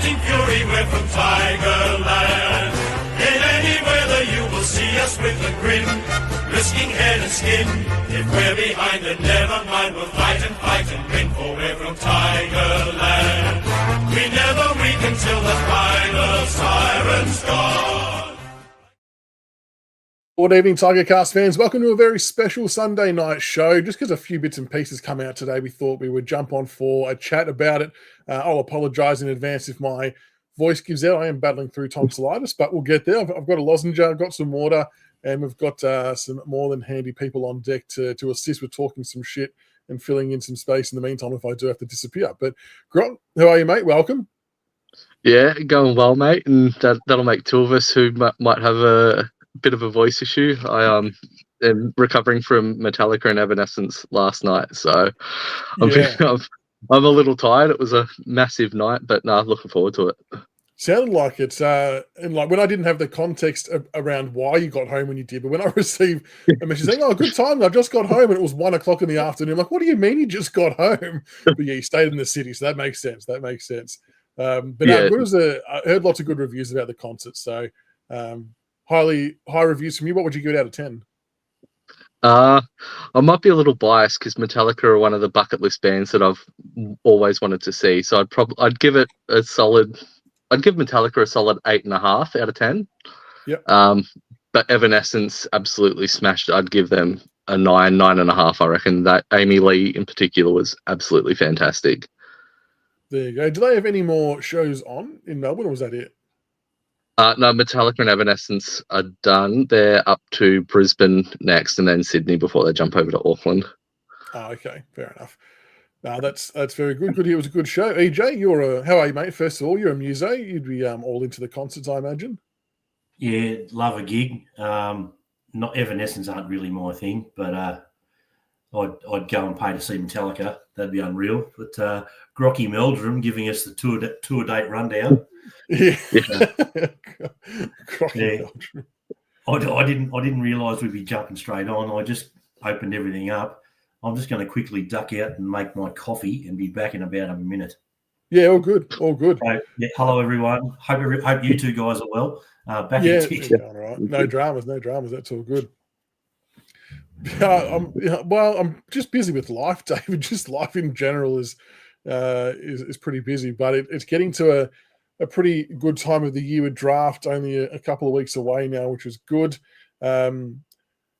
fighting fury, we're from Tigerland. In any weather you will see us with a grin, risking head and skin. If we're behind, then never mind, we'll fight and win, for we're from Tigerland. We never weaken till the final siren's gone. Good evening, Tigercast fans. Welcome to a very special Sunday night show. Just because a few bits and pieces come out today, we thought we would jump on for a chat about it. I'll apologise in advance if my voice gives out. I am battling through tonsillitis, but we'll get there. I've got a lozenge, I've got some water, and we've got some more than handy people on deck to assist with talking some shit and filling in some space in the meantime if I do have to disappear. But Grant, how are you, mate? Welcome. Yeah, going well, mate, and that'll make two of us who might have a bit of a voice issue. I am recovering from Metallica and Evanescence last night, so I'm a little tired. It was a massive night, but looking forward to it. Sounded like it, and like when I didn't have the context around why you got home when you did, but when I received a message saying, "Oh, good time, I just got home," and it was 1 o'clock in the afternoon, I'm like, what do you mean you just got home? But yeah, you stayed in the city, so that makes sense. But yeah, I heard lots of good reviews about the concert, so high reviews from you. What would you give it out of 10? I might be a little biased because Metallica are one of the bucket list bands that I've always wanted to see, so I'd give it a solid. I'd give Metallica a solid 8.5 out of 10. Yep. But Evanescence absolutely smashed it. I'd give them a 9.5. I reckon that Amy Lee in particular was absolutely fantastic. There you go. Do they have any more shows on in Melbourne, or was that it? No, Metallica and Evanescence are done. They're up to Brisbane next, and then Sydney before they jump over to Auckland. Oh, okay, fair enough. That's very good. Good. It was a good show. EJ, how are you, mate? First of all, you're a muso. You'd be all into the concerts, I imagine. Yeah, love a gig. Not Evanescence aren't really my thing, but I'd go and pay to see Metallica. That'd be unreal. But Grocky Meldrum giving us the tour date rundown. Yeah. Meldrum. I didn't realise we'd be jumping straight on. I just opened everything up. I'm just going to quickly duck out and make my coffee and be back in about a minute. Yeah, all good. So, yeah, hello, everyone. Hope you two guys are well. Back in tick. All right. No dramas. That's all good. I'm just busy with life, David. Just life in general is pretty busy, but it's getting to a pretty good time of the year with draft. Only a couple of weeks away now, which is good.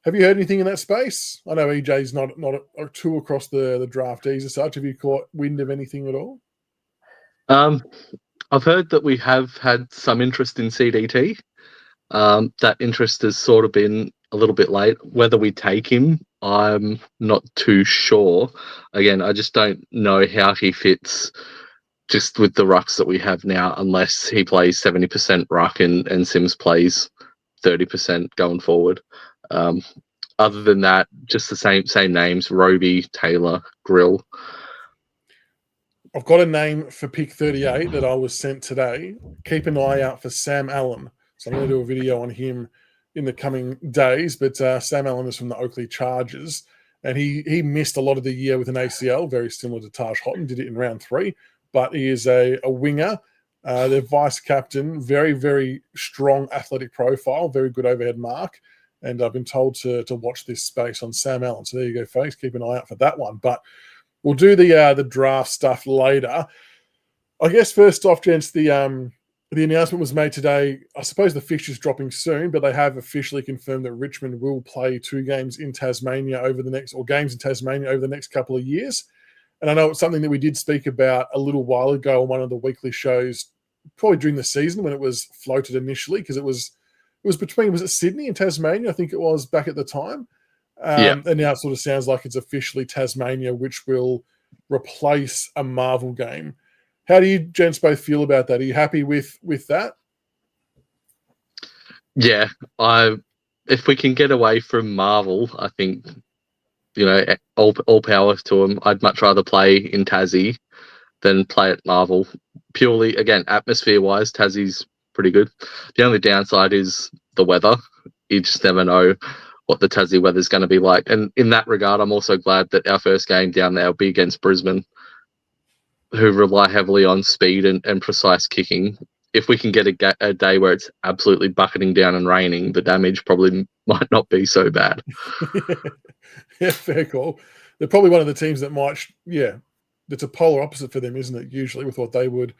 Have you heard anything in that space? I know EJ's not too across the draftees as such. Have you caught wind of anything at all? I've heard that we have had some interest in CDT. That interest has sort of been a little bit late. Whether we take him, I'm not too sure. Again, I just don't know how he fits just with the rucks that we have now, unless he plays 70% ruck and Sims plays 30% going forward. Other than that, just the same names: Roby, Taylor, Grill. I've got a name for pick 38 that I was sent today. Keep an eye out for Sam Allen. So I'm going to do a video on him in the coming days. But Sam Allen is from the Oakley Chargers, and he missed a lot of the year with an ACL, very similar to Taj Houghton, did it in round 3. But he is a winger. Their vice captain, very, very strong athletic profile, very good overhead mark. And I've been told to watch this space on Sam Allen. So there you go, folks. Keep an eye out for that one. But we'll do the draft stuff later. I guess first off, gents, the announcement was made today. I suppose the fixture's dropping soon, but they have officially confirmed that Richmond will play 2 games in Tasmania games in Tasmania over the next couple of years. And I know it's something that we did speak about a little while ago on one of the weekly shows, probably during the season when it was floated initially, because it was between, was it Sydney and Tasmania? I think it was back at the time. And now it sort of sounds like it's officially Tasmania, which will replace a Marvel game. How do you gents both feel about that? Are you happy with that? Yeah, if we can get away from Marvel, I think, all power to them. I'd much rather play in Tassie than play at Marvel. Purely, again, atmosphere-wise, Tassie's pretty good. The only downside is the weather. You just never know what the Tassie weather's going to be like. And in that regard, I'm also glad that our first game down there will be against Brisbane. who rely heavily on speed and precise kicking, if we can get a day where it's absolutely bucketing down and raining, the damage probably might not be so bad. Yeah, fair call. They're probably one of the teams that might, it's a polar opposite for them, isn't it, usually, with what they would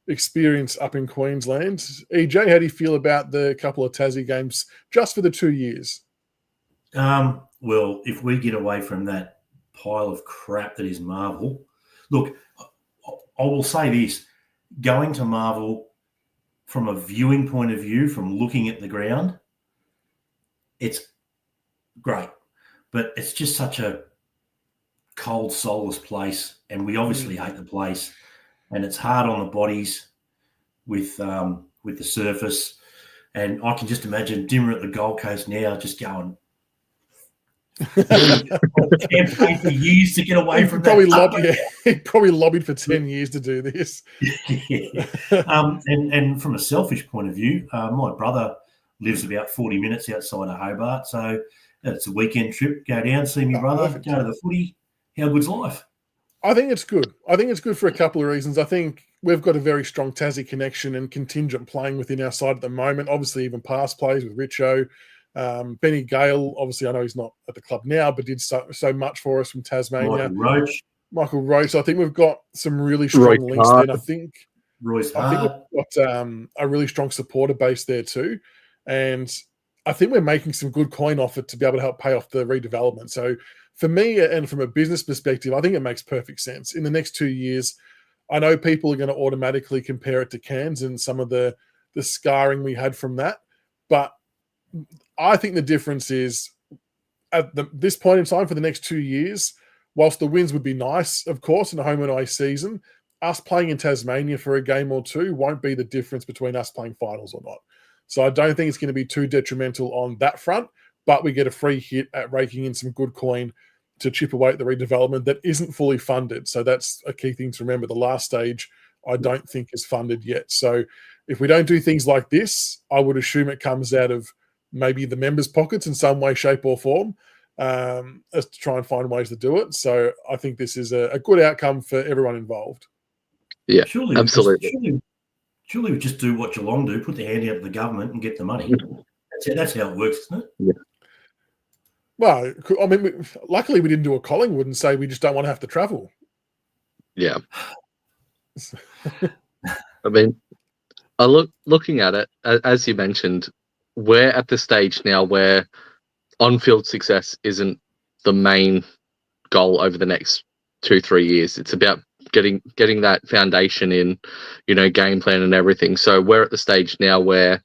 experience up in Queensland. EJ, how do you feel about the couple of Tassie games just for the 2 years? Well, if we get away from that pile of crap that is Marvel, look, I will say this, going to Marvel from a viewing point of view, from looking at the ground, it's great. But it's just such a cold, soulless place, and we obviously hate the place. And it's hard on the bodies with the surface. And I can just imagine Dimmer at the Gold Coast now just going, campaign for years to get away from that. He probably lobbied for 10 years to do this. Yeah. And from a selfish point of view, my brother lives about 40 minutes outside of Hobart, so it's a weekend trip. Go down, see me brother, perfect. Go to the footy. How good's life? I think it's good. I think it's good for a couple of reasons. I think we've got a very strong Tassie connection and contingent playing within our side at the moment. Obviously, even past plays with Richo. Benny Gale, obviously, I know he's not at the club now, but did so much for us from Tasmania. Michael Roach. I think we've got some really strong links there. And I think we've got a really strong supporter base there too. And I think we're making some good coin off it to be able to help pay off the redevelopment. So for me, and from a business perspective, I think it makes perfect sense. In the next 2 years, I know people are going to automatically compare it to Cairns and some of the scarring we had from that. But I think the difference is at this point in time for the next 2 years, whilst the wins would be nice, of course, in a home and away season, us playing in Tasmania for a game or two won't be the difference between us playing finals or not. So I don't think it's going to be too detrimental on that front, but we get a free hit at raking in some good coin to chip away at the redevelopment that isn't fully funded. So that's a key thing to remember. The last stage, I don't think is funded yet. So if we don't do things like this, I would assume it comes out of maybe the members' pockets in some way, shape or form, as to try and find ways to do it. So I think this is a good outcome for everyone involved. Yeah, absolutely. Surely we just do what Geelong do, put the hand out to the government and get the money. That's how it works, isn't it? Yeah. Well, I mean, luckily we didn't do a Collingwood and say we just don't want to have to travel. Yeah. I mean, looking at it, as you mentioned, we're at the stage now where on-field success isn't the main goal over the next 2-3 years. It's about getting that foundation in, game plan and everything. So we're at the stage now where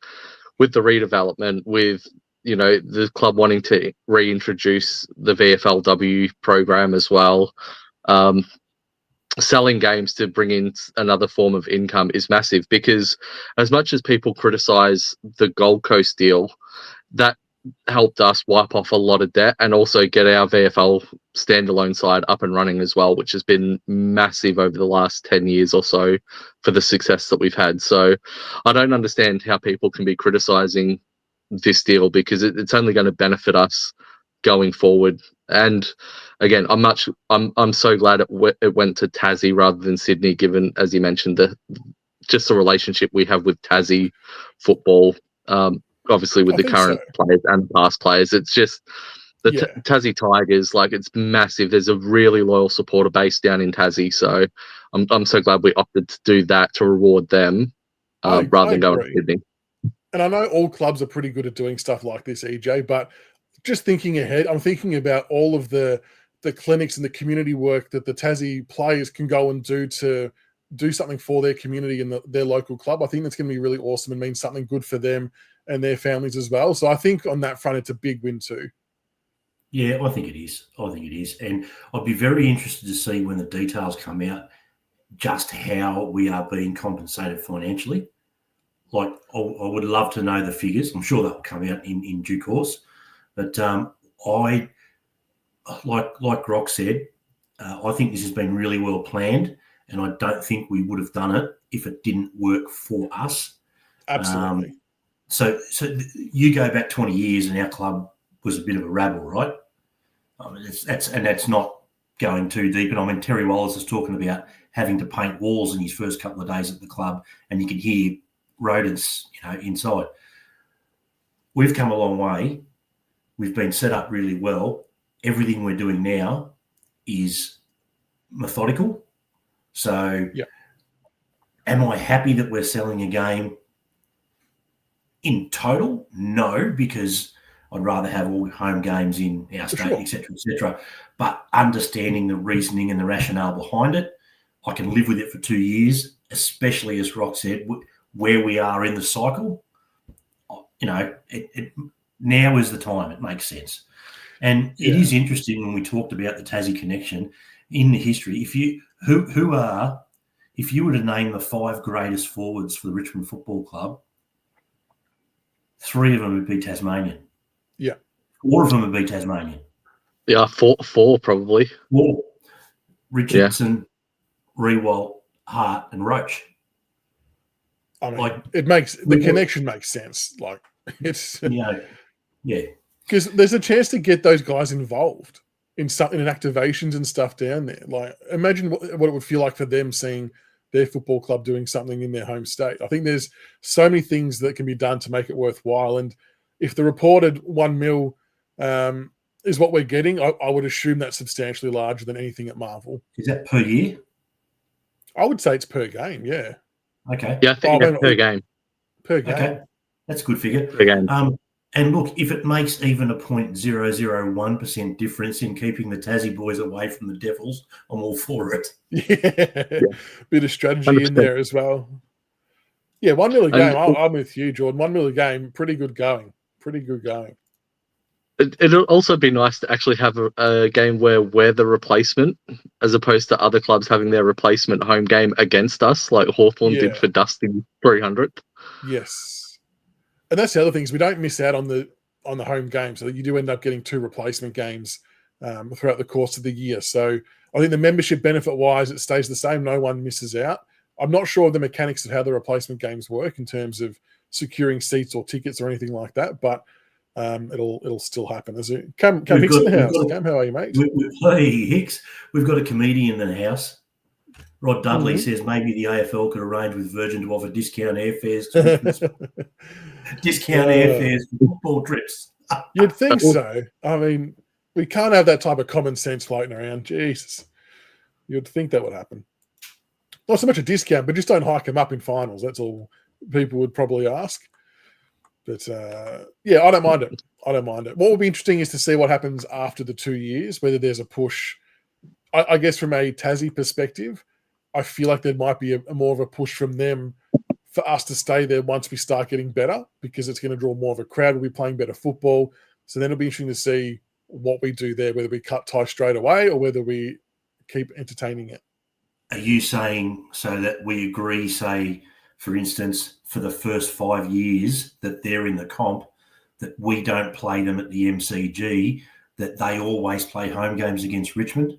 with the redevelopment, with, the club wanting to reintroduce the VFLW program as well, selling games to bring in another form of income is massive, because as much as people criticize the Gold Coast deal, that helped us wipe off a lot of debt and also get our VFL standalone side up and running as well, which has been massive over the last 10 years or so for the success that we've had. So I don't understand how people can be criticizing this deal, because it's only going to benefit us going forward. And again, I'm so glad it went to Tassie rather than Sydney, given, as you mentioned, just the relationship we have with Tassie football, obviously with the current players and past players. It's just the Tassie Tigers, it's massive. There's a really loyal supporter base down in Tassie, so I'm so glad we opted to do that to reward them rather than going to Sydney. And I know all clubs are pretty good at doing stuff like this, EJ, but just thinking ahead, I'm thinking about all of the clinics and the community work that the Tassie players can go and do to do something for their community and their local club. I think that's going to be really awesome and mean something good for them and their families as well. So I think on that front, it's a big win too. Yeah, I think it is. And I'd be very interested to see when the details come out just how we are being compensated financially. I would love to know the figures. I'm sure that will come out in due course. But I, like Grock said, I think this has been really well planned, and I don't think we would have done it if it didn't work for us. Absolutely. So you go back 20 years and our club was a bit of a rabble, right? That's not going too deep. And I mean, Terry Wallace is talking about having to paint walls in his first couple of days at the club, and you can hear rodents, inside. We've come a long way. We've been set up really well. Everything we're doing now is methodical. So am I happy that we're selling a game in total? No, because I'd rather have all home games in our state, et cetera, but understanding the reasoning and the rationale behind it, I can live with it for 2 years, especially, as Rock said, where we are in the cycle. Now is the time. It makes sense. And it is interesting when we talked about the Tassie connection in the history. If you were to name the 5 greatest forwards for the Richmond Football Club, 3 of them would be Tasmanian. Yeah. 4 of them would be Tasmanian. Yeah, four probably. 4. Richardson, Rewalt, Hart, and Roach. I mean, the connection makes sense. Like, it's because there's a chance to get those guys involved in activations and stuff down there. Like, imagine what it would feel like for them seeing their football club doing something in their home state. I think there's so many things that can be done to make it worthwhile. And if the reported $1 million is what we're getting, I would assume that's substantially larger than anything at Marvel. Is that per year? I would say it's per game. Yeah. Okay. Yeah, I think that's per game. Per game. Okay, that's a good figure. Per game. And look, if it makes even a 0.001% difference in keeping the Tassie boys away from the Devils, I'm all for it. Yeah. Bit of strategy 100%. In there as well. Yeah, $1 million game. I'm with you, Jordan. $1 million game, pretty good going. It'll also be nice to actually have a game where we're the replacement, as opposed to other clubs having their replacement home game against us, like Hawthorn did for Dusty 300th. Yes. And that's the other thing, is we don't miss out on the home game, so that you do end up getting 2 replacement games throughout the course of the year. So I think the membership benefit-wise, it stays the same. No one misses out. I'm not sure of the mechanics of how the replacement games work in terms of securing seats or tickets or anything like that, but it'll still happen. Come Hicks in the house. How are you, mate? Hey, Hicks. We've got a comedian in the house. Rod Dudley says maybe the AFL could arrange with Virgin to offer discount airfares to airfares for football trips. You'd think so. I mean, we can't have that type of common sense floating around. Jesus. You'd think that would happen. Not so much a discount, but just don't hike them up in finals. That's all people would probably ask. But, I don't mind it. What will be interesting is to see what happens after the 2 years, whether there's a push. I guess from a Tassie perspective, I feel like there might be a more of a push from them for us to stay there once we start getting better, because it's going to draw more of a crowd. We'll be playing better football. So then it'll be interesting to see what we do there, whether we cut ties straight away or whether we keep entertaining it. Are you saying so that we agree, say, for instance, for the first 5 years that they're in the comp, that we don't play them at the MCG, that they always play home games against Richmond?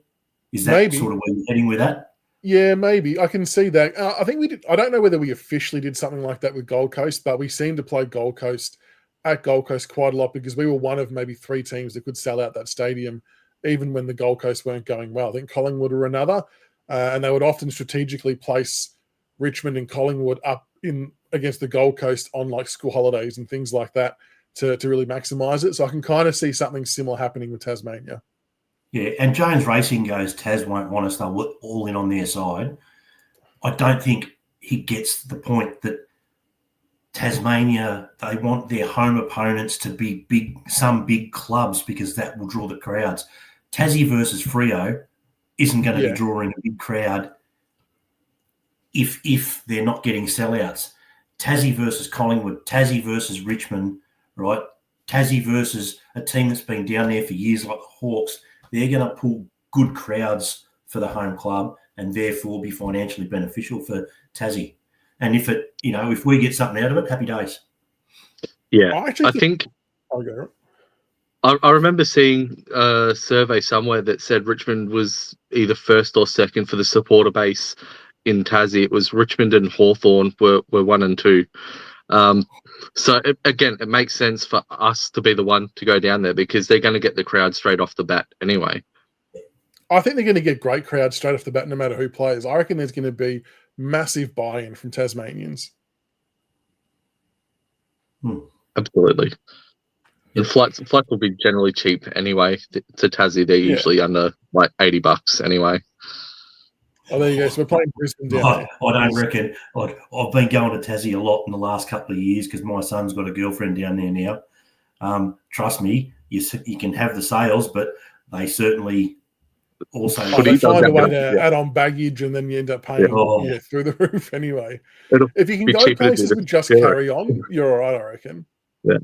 Is that sort of where you're heading with that? Yeah, maybe. I can see that. I think we did. I don't know whether we officially did something like that with Gold Coast, but we seemed to play Gold Coast quite a lot, because we were one of maybe 3 teams that could sell out that stadium, even when the Gold Coast weren't going well. I think Collingwood were another, and they would often strategically place Richmond and Collingwood up in against the Gold Coast on like school holidays and things like that to really maximise it. So I can kind of see something similar happening with Tasmania. Yeah, and Jones Racing goes, Tas won't want us to all in on their side. I don't think he gets the point that Tasmania, they want their home opponents to be some big clubs, because that will draw the crowds. Tassie versus Freo isn't going to be drawing a big crowd if they're not getting sellouts. Tassie versus Collingwood, Tassie versus Richmond, right? Tassie versus a team that's been down there for years like the Hawks, they're going to pull good crowds for the home club and therefore be financially beneficial for Tassie. And if we get something out of it, happy days. Yeah, I think I remember seeing a survey somewhere that said Richmond was either first or second for the supporter base in Tassie. It was Richmond and Hawthorn were 1 and 2. So it makes sense for us to be the one to go down there, because they're going to get the crowd straight off the bat anyway. I think they're going to get great crowds straight off the bat, no matter who plays. I reckon there's going to be massive buy-in from Tasmanians. Absolutely. And flights will be generally cheap anyway. To Tassie, they're usually under like $80 anyway. Oh, there you go. So we're playing Brisbane down there. I don't reckon. I've been going to Tassie a lot in the last couple of years because my son's got a girlfriend down there now. Trust me, you can have the sales, but they certainly also they find a way to add on baggage, and then you end up paying through the roof anyway. If you can go places with just carry on, you're all right, I reckon. Yeah.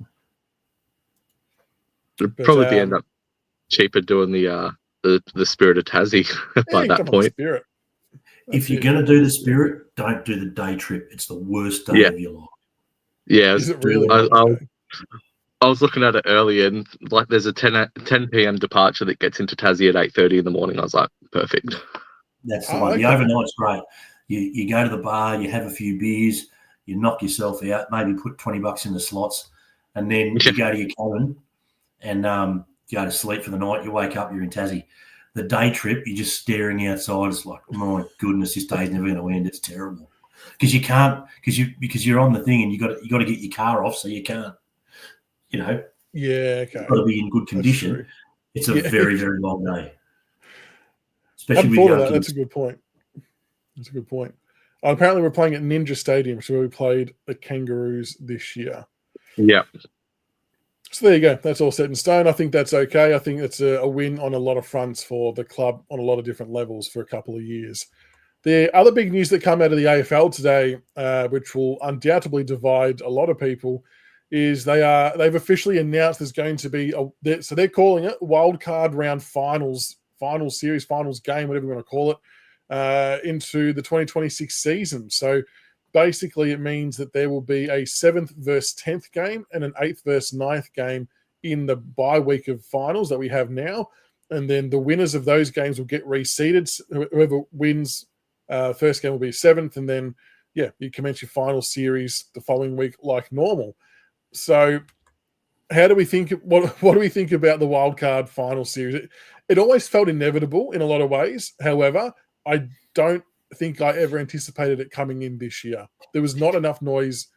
It'd probably be end up cheaper doing the Spirit of Tassie by that point. If you're going to do the Spirit, don't do the day trip. It's the worst day of your life. Yeah, is it really? I was looking at it earlier, and like there's a 10 p.m. departure that gets into Tassie at 8:30 in the morning. I was like, perfect. That's the one. The overnight's great. You go to the bar, you have a few beers, you knock yourself out, maybe put $20 in the slots, and then you go to your cabin and you go to sleep for the night. You wake up, you're in Tassie. The day trip, you're just staring outside. It's like, my goodness, this day's never going to end. It's terrible because you can't because you're on the thing and you got to get your car off, so you can't. Yeah, okay. You've got to be in good condition. It's a very, very long day. Especially with young kids. That's a good point. Apparently, we're playing at Ninja Stadium, which is where we played the Kangaroos this year. Yeah. So there you go. That's all set in stone. I think that's okay. I think it's a win on a lot of fronts for the club on a lot of different levels for a couple of years. The other big news that come out of the AFL today, which will undoubtedly divide a lot of people, is they've officially announced there's going to be so they're calling it Wildcard Round Finals, Finals Series, Finals Game, whatever you want to call it, into the 2026 season. So basically, it means that there will be a 7th versus 10th game and an 8th versus 9th game in the bye week of finals that we have now. And then the winners of those games will get reseeded. Whoever wins first game will be 7th. And then, you commence your final series the following week like normal. So how do we think? What do we think about the wildcard final series? It always felt inevitable in a lot of ways. However, I don't think I ever anticipated it coming in this year. There was not enough noise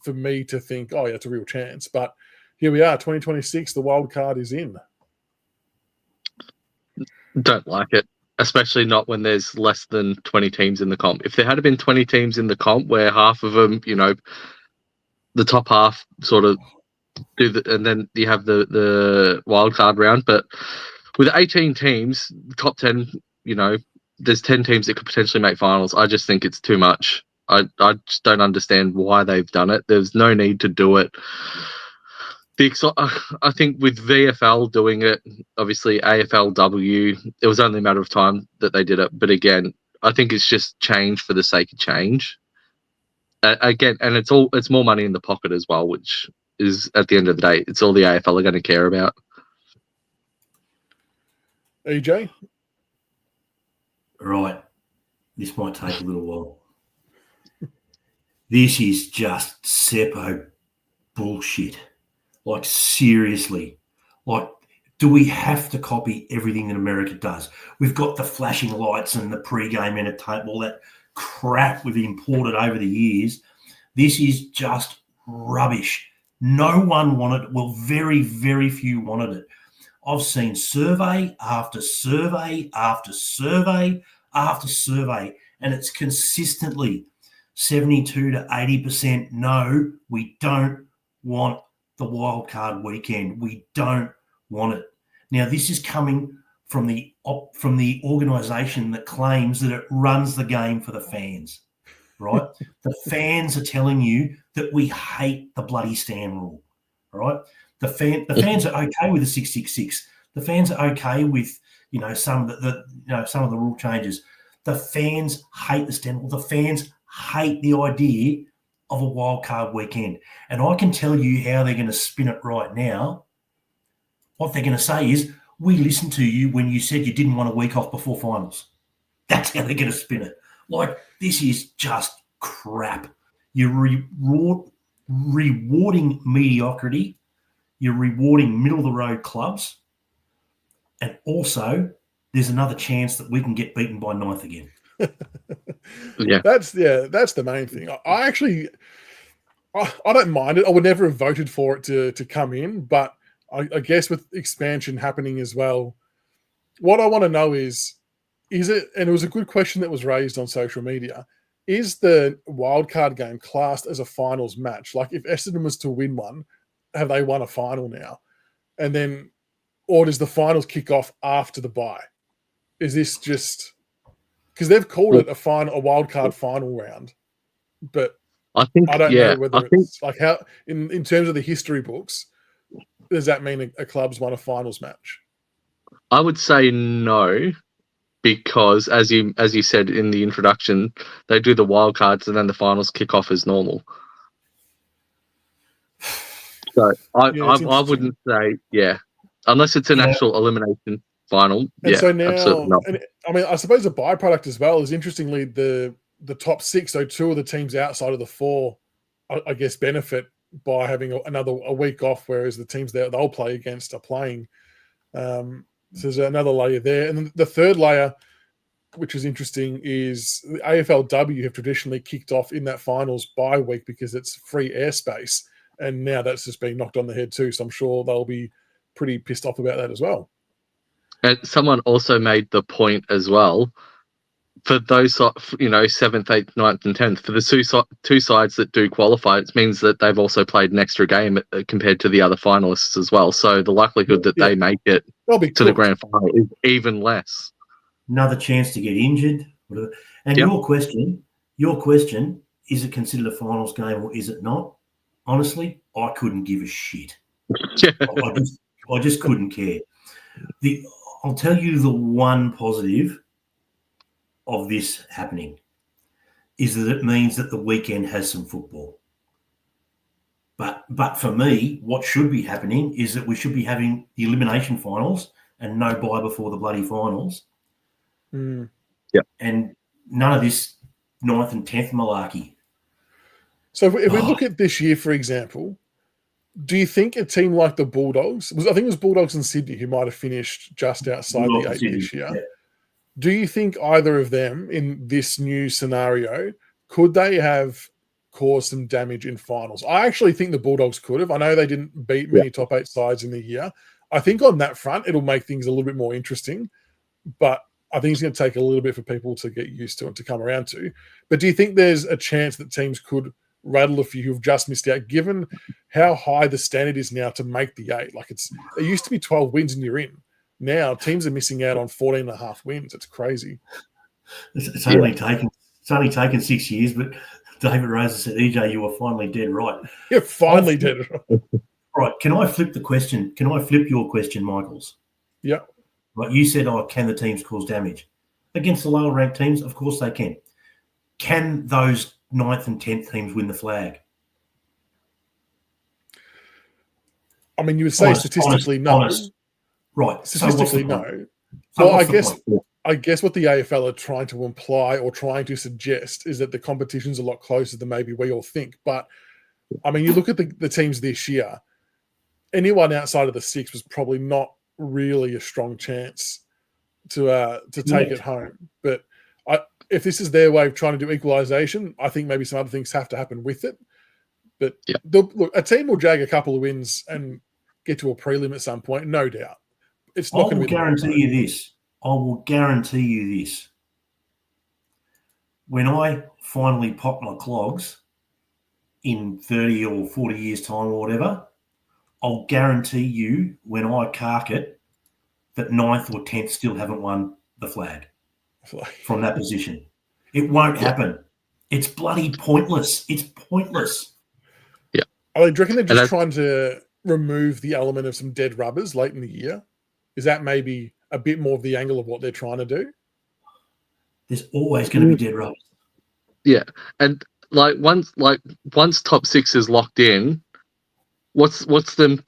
for me to think, oh, yeah, it's a real chance. But here we are, 2026, the wild card is in. Don't like it, especially not when there's less than 20 teams in the comp. If there had been 20 teams in the comp where half of them, the top half sort of do and then you have the wild card round. But with 18 teams, top 10, there's 10 teams that could potentially make finals. I just think it's too much. I just don't understand why they've done it. There's no need to do it. I think with VFL doing it, obviously AFLW, it was only a matter of time that they did it. But again, I think it's just change for the sake of change. Again, and it's more money in the pocket as well, which is at the end of the day, it's all the AFL are going to care about. EJ? Right. This might take a little while. This is just Seppo bullshit. Like, seriously. Like, do we have to copy everything that America does? We've got the flashing lights and the pre-game entertainment, all that crap we've imported over the years. This is just rubbish. No one wanted it. Well, very, very few wanted it. I've seen survey after survey after survey after survey, and it's consistently 72 to 80% no, we don't want the wildcard weekend. We don't want it. Now, this is coming from the organisation that claims that it runs the game for the fans, right? The fans are telling you that we hate the bloody stand rule, right? The fans are okay with the 666. The fans are okay with some of the rule changes. The fans hate the stand rule. The fans hate the idea of a wild card weekend, and I can tell you how they're going to spin it right now. What they're going to say is, we listened to you when you said you didn't want a week off before finals. That's how they're going to spin it. Like, this is just crap. You're rewarding mediocrity. You're rewarding middle-of-the-road clubs. And also, there's another chance that we can get beaten by ninth again. Yeah. That's the main thing. I don't mind it. I would never have voted for it to come in, but I guess with expansion happening as well, what I want to know is it, and it was a good question that was raised on social media, is the wildcard game classed as a finals match? Like if Essendon was to win one, have they won a final now? And then, or does the finals kick off after the bye? Is this just because they've called it a wildcard final round, but I think I don't know whether think it's like how in terms of the history books, does that mean a club's won a finals match? I would say no, because as you said in the introduction, they do the wild cards and then the finals kick off as normal. So I wouldn't say unless it's an actual elimination final. And so absolutely now, not. and I mean, I suppose a byproduct as well is interestingly the top six. So two of the teams outside of the four, I guess, benefit by having a week off, whereas the teams that they'll play against are playing. So there's another layer there, and then the third layer, which is interesting, is the AFLW have traditionally kicked off in that finals bye week because it's free airspace, and now that's just been knocked on the head too. So I'm sure they'll be pretty pissed off about that as well. And someone also made the point as well, for those, 7th, 8th, 9th and 10th, for the two sides that do qualify, it means that they've also played an extra game compared to the other finalists as well. So the likelihood that they make it to the grand final is even less. Another chance to get injured. Whatever. And your question, is it considered a finals game or is it not? Honestly, I couldn't give a shit. I just couldn't care. I'll tell you the one positive of this happening is that it means that the weekend has some football. But for me, what should be happening is that we should be having the elimination finals and no bye before the bloody finals. Yeah. And none of this 9th and 10th malarkey. So if we look at this year, for example, do you think a team like the Bulldogs, I think it was Bulldogs in Sydney who might have finished just outside the 8 this year. Yeah. Do you think either of them in this new scenario, could they have caused some damage in finals? I actually think the Bulldogs could have. I know they didn't beat many top 8 sides in the year. I think on that front, it'll make things a little bit more interesting, but I think it's going to take a little bit for people to get used to and to come around to. But do you think there's a chance that teams could rattle a few who've just missed out, given how high the standard is now to make the 8? Like it used to be 12 wins and you're in. Now teams are missing out on 14.5 wins. It's crazy. It's only taken 6 years, but David Rosa said, EJ, you were finally dead right. You're finally dead right. Right. Can I flip the question? Can I flip your question, Michaels? Yeah. Right. You said, can the teams cause damage? Against the lower ranked teams? Of course they can. Can those 9th and 10th teams win the flag? I mean, you would say statistically no. Honest. Right. Statistically no. Well, I guess what the AFL are trying to imply or trying to suggest is that the competition's a lot closer than maybe we all think. But, I mean, you look at the teams this year, anyone outside of the 6 was probably not really a strong chance to take it home. But if this is their way of trying to do equalisation, I think maybe some other things have to happen with it. But look, a team will jag a couple of wins and get to a prelim at some point, no doubt. It's not going to be. I will guarantee you this. When I finally pop my clogs in 30 or 40 years' time or whatever, I'll guarantee you when I cark it that 9th or 10th still haven't won the flag from that position. It won't happen. It's bloody pointless. It's pointless. Yeah. Do you reckon they're just trying to remove the element of some dead rubbers late in the year? Is that maybe a bit more of the angle of what they're trying to do? There's always going to be dead rubbers. Yeah. And once top 6 is locked in, what's stopping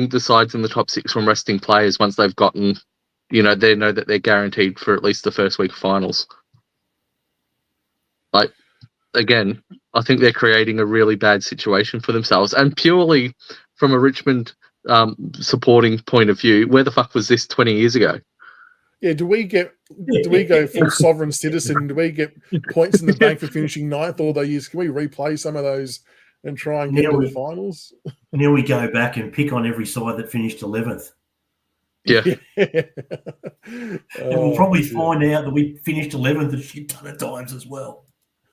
the sides in the top 6 from resting players once they've gotten, they know that they're guaranteed for at least the first week of finals? Again, I think they're creating a really bad situation for themselves. And purely from a Richmond supporting point of view, where the fuck was this 20 years ago? Yeah, do we go full sovereign citizen? Do we get points in the bank for finishing 9th all the years? Can we replay some of those and try and get to the finals? Now we go back and pick on every side that finished 11th. Yeah. And we'll probably find out that we finished 11th a shit ton of times as well.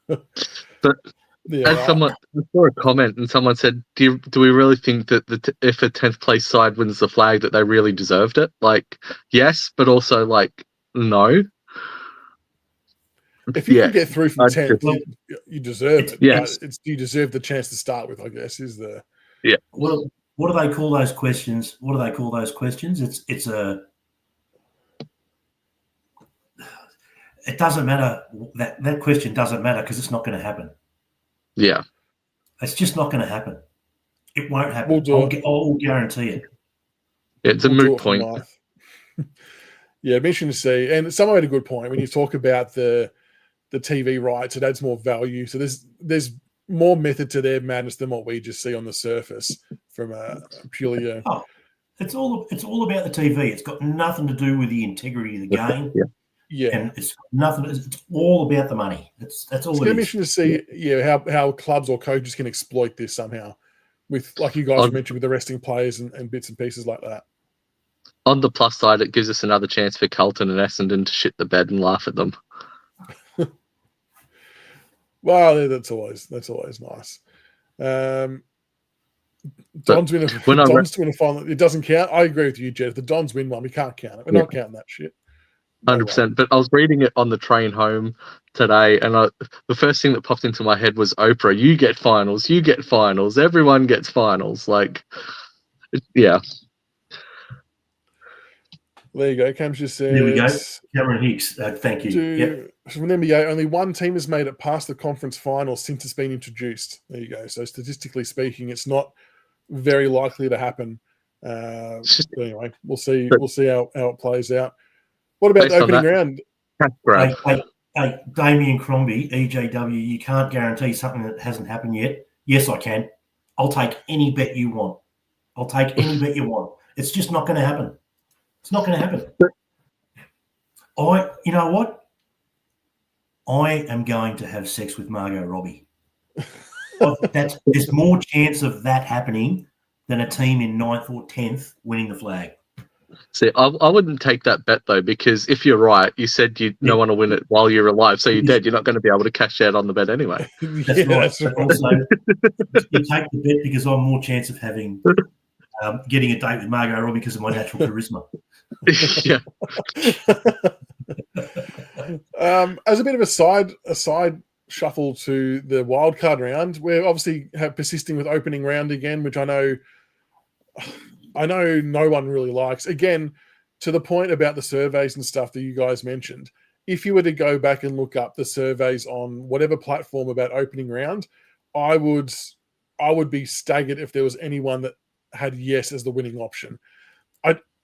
But as someone I saw a comment and someone said, do we really think that if a 10th place side wins the flag that they really deserved it? Like, yes, but also like, no. If you can get through from 10th, you deserve it. Yes. You deserve the chance to start with, I guess, is the... Yeah. What do they call those questions? It doesn't matter. That question doesn't matter because it's not going to happen. Yeah. It's just not going to happen. It won't happen. I'll guarantee it. It's a moot point. Yeah, it'd be interesting to see. And someone made a good point. When you talk about the TV rights, it adds more value. So there's more method to their madness than what we just see on the surface from purely... It's all about the TV. It's got nothing to do with the integrity of the game. Yeah. And it's nothing. It's all about the money. That's all. It's going to be interesting to see, how clubs or coaches can exploit this somehow, with like you guys mentioned with the resting players and bits and pieces like that. On the plus side, it gives us another chance for Carlton and Essendon to shit the bed and laugh at them. Well, that's always nice. Dons win a final. It doesn't count. I agree with you, Jed. If the Dons win one, we can't count it. We're not counting that shit. 100%. But I was reading it on the train home today, and the first thing that popped into my head was Oprah. You get finals. You get finals. Everyone gets finals. Like, yeah. There you go. Cam's just said. There we go. Cameron Hicks. Thank you. From the NBA, only one team has made it past the conference final since it's been introduced. There you go. So statistically speaking, it's not very likely to happen. But anyway, we'll see. We'll see how it plays out. What about the opening round? Hey, Damien Crombie, EJW, you can't guarantee something that hasn't happened yet. Yes, I can. I'll take any bet you want. It's just not going to happen. It's not going to happen. You know what? I am going to have sex with Margot Robbie. There's more chance of that happening than a team in 9th or 10th winning the flag. See, I wouldn't take that bet, though, because if you're right, you said you don't want to win it while you're alive, so you're dead. You're not going to be able to cash out on the bet anyway. That's right. Also, you take the bet because I'm more chance of having getting a date with Margot Robbie because of my natural charisma. Yeah. As a bit of a side shuffle to the wildcard round, we're obviously persisting with opening round again, which I know no one really likes. Again, to the point about the surveys and stuff that you guys mentioned, if you were to go back and look up the surveys on whatever platform about opening round, I would be staggered if there was anyone that had yes as the winning option.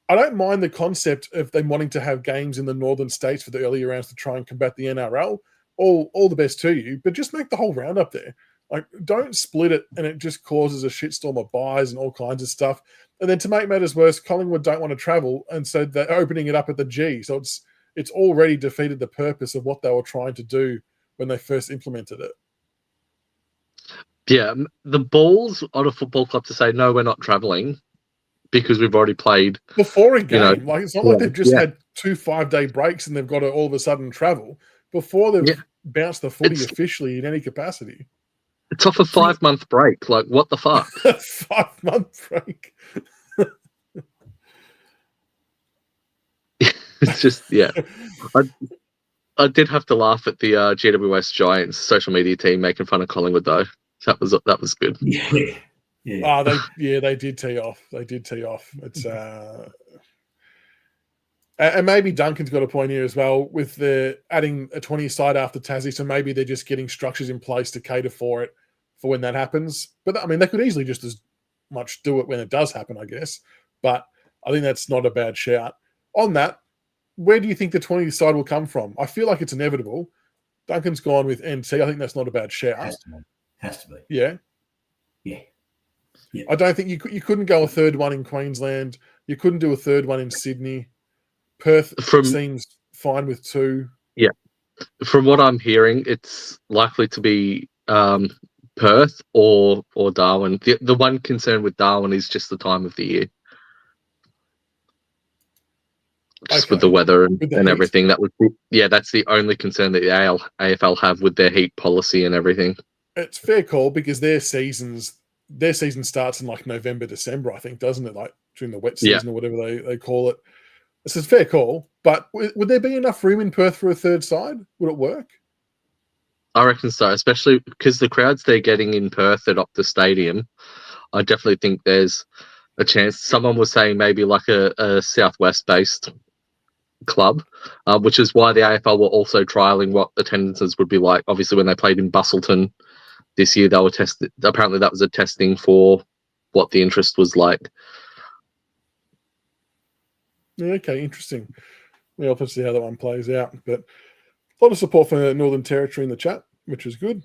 I don't mind the concept of them wanting to have games in the northern states for the earlier rounds to try and combat the NRL. All the best to you, but just make the whole round up there. Like, don't split it and it just causes a shitstorm of buys and all kinds of stuff. And then to make matters worse, Collingwood don't want to travel, and so they're opening it up at the G. So it's already defeated the purpose of what they were trying to do when they first implemented it. Yeah, the balls on a football club to say, no, we're not travelling because we've already played. Before a game. Like, it's not like they've just had 2 5-day breaks and they've got to all of a sudden travel. Before they've bounced the footy officially in any capacity. It's off a 5-month break. Like, what the fuck? 5-month break. It's just, I did have to laugh at the GWS Giants social media team making fun of Collingwood, though. That was good. Yeah. They did tee off. It's and maybe Duncan's got a point here as well with the adding a 20 side after Tassie. So maybe they're just getting structures in place to cater for it for when that happens. But I mean, they could easily just as much do it when it does happen, I guess. But I think that's not a bad shout. On that, where do you think the 20 side will come from? I feel like it's inevitable. Duncan's gone with NT. I think that's not a bad shout. Has to be. Yeah. Yeah. I don't think you couldn't go a third one in Queensland. You couldn't do a third one in Sydney. Perth From seems fine with 2. from what I'm hearing, it's likely to be Perth or Darwin. The one concern with Darwin is just the time of the year. Just with the weather and heat. everything. That's the only concern that the AFL have with their heat policy and everything. It's fair call because their season starts in like November, December, I think, doesn't it? Like during the wet season or whatever they call it. It's a fair call, but would there be enough room in Perth for a third side? Would it work? I reckon so, especially because the crowds they're getting in Perth at Optus Stadium. I definitely think there's a chance. Someone was saying maybe like a southwest-based club, which is why the AFL were also trialling what attendances would be like. Obviously, when they played in Busselton this year, they were tested. Apparently, that was a testing for what the interest was like. Okay, interesting. We'll have to see how that one plays out. But a lot of support for the Northern Territory in the chat, which is good.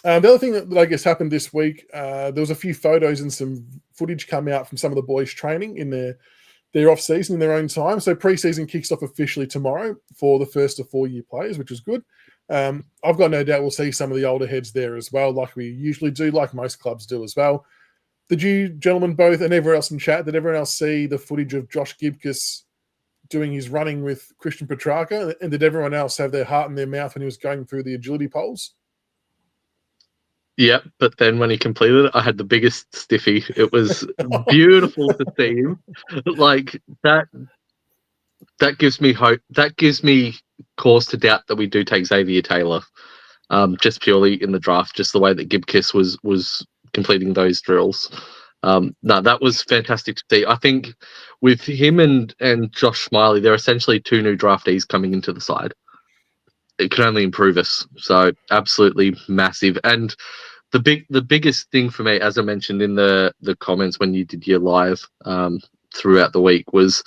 The other thing that I guess happened this week, there was a few photos and some footage come out from some of the boys training in their off-season in their own time. So pre-season kicks off officially tomorrow for the 1st to 4-year players, which is good. I've got no doubt we'll see some of the older heads there as well, like we usually do, like most clubs do as well. Did you gentlemen both, and everyone else in chat, did everyone else see the footage of Josh Gibcus doing his running with Christian Petrarca? And did everyone else have their heart in their mouth when he was going through the agility poles? Yeah, but then when he completed it, I had the biggest stiffy. It was beautiful to see him. Like that gives me hope. That gives me cause to doubt that we do take Xavier Taylor, just purely in the draft, just the way that Gibcus was completing those drills. No, that was fantastic to see. I think with him and Josh Smiley, they're essentially 2 new draftees coming into the side. It can only improve us. So absolutely massive. And the biggest thing for me, as I mentioned in the comments when you did your live throughout the week, was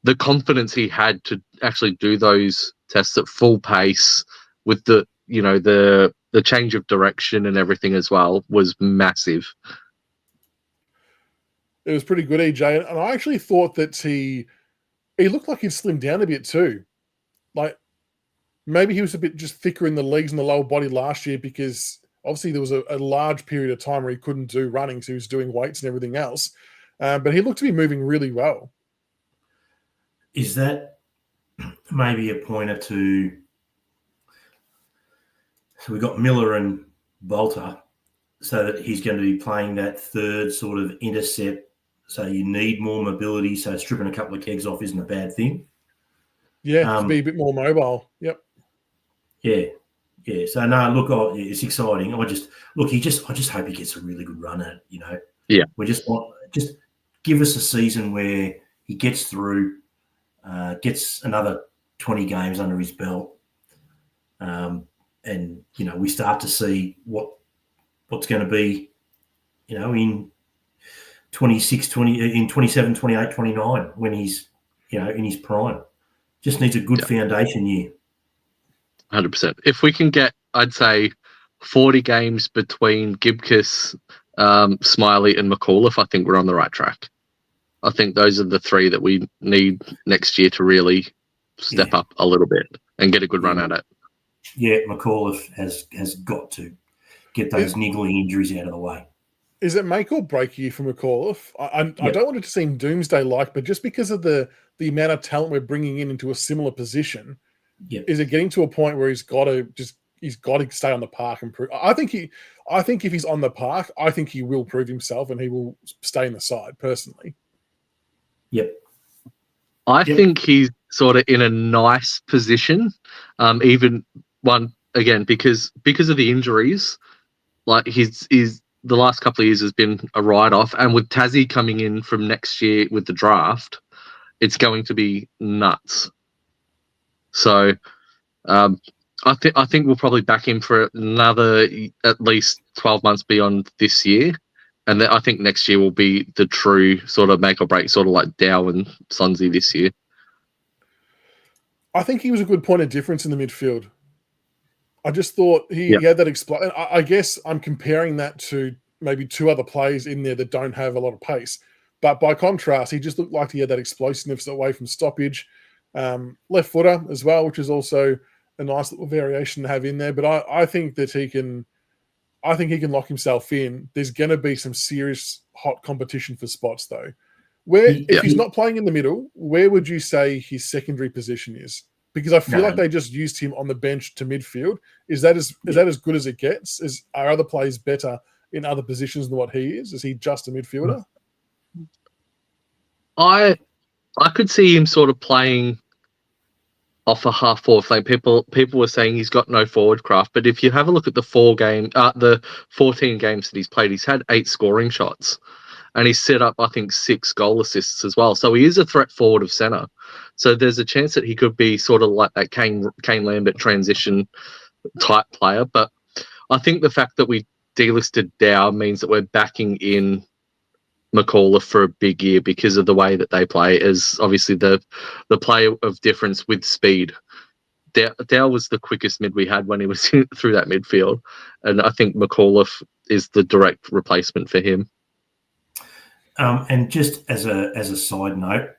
the confidence he had to actually do those tests at full pace with the change of direction and everything as well was massive. It was pretty good, EJ. And I actually thought that he looked like he'd slimmed down a bit too. Like maybe he was a bit just thicker in the legs and the lower body last year because obviously there was a large period of time where he couldn't do running, so he was doing weights and everything else. But he looked to be moving really well. Is that maybe a pointer to... So we've got Miller and Bolter, so that he's going to be playing that third sort of intercept. So you need more mobility. So stripping a couple of kegs off isn't a bad thing. Yeah, to be a bit more mobile. Yep. Yeah. So no, look, it's exciting. I just hope he gets a really good run at it. Yeah. We just give us a season where he gets through, gets another 20 games under his belt, and we start to see what's going to be, in 26, 20, in 27, 28, 29 when he's, in his prime. Just needs a good foundation year. 100%. If we can get, I'd say, 40 games between Gibcus, Smiley, and McAuliffe, I think we're on the right track. I think those are the 3 that we need next year to really step up a little bit and get a good run at it. Yeah, McAuliffe has got to get those niggling injuries out of the way. Is it make or break year for McAuliffe? I don't want it to seem doomsday-like, but just because of the amount of talent we're bringing into a similar position, is it getting to a point where he's got to stay on the park and prove? I think if he's on the park, I think he will prove himself and he will stay in the side personally. Yep. I think he's sort of in a nice position, even one again because of the injuries. Like he's the last couple of years has been a write-off, and with Tassie coming in from next year with the draft, it's going to be nuts. So, I think we'll probably back him for another at least 12 months beyond this year. And then I think next year will be the true sort of make or break, sort of like Dow and Sonsie this year. I think he was a good point of difference in the midfield. I just thought he had that explode. I guess I'm comparing that to maybe 2 other players in there that don't have a lot of pace. But by contrast, he just looked like he had that explosiveness away from stoppage. Left footer as well, which is also a nice little variation to have in there. But I think that he can lock himself in. There's going to be some serious hot competition for spots, though. If he's not playing in the middle, where would you say his secondary position is? Because I feel like they just used him on the bench to midfield. Is that as good as it gets? Are other players better in other positions than what he is? Is he just a midfielder? I could see him sort of playing off a half forward flank. People were saying he's got no forward craft, but if you have a look at the 14 games that he's played, he's had 8 scoring shots, and he's set up, I think, 6 goal assists as well. So he is a threat forward of centre. So there's a chance that he could be sort of like that Kane Lambert transition type player. But I think the fact that we delisted Dow means that we're backing in McAuliffe for a big year because of the way that they play, as obviously the player of difference with speed. Dow was the quickest mid we had when he was through that midfield, and I think McAuliffe is the direct replacement for him. And just as a side note,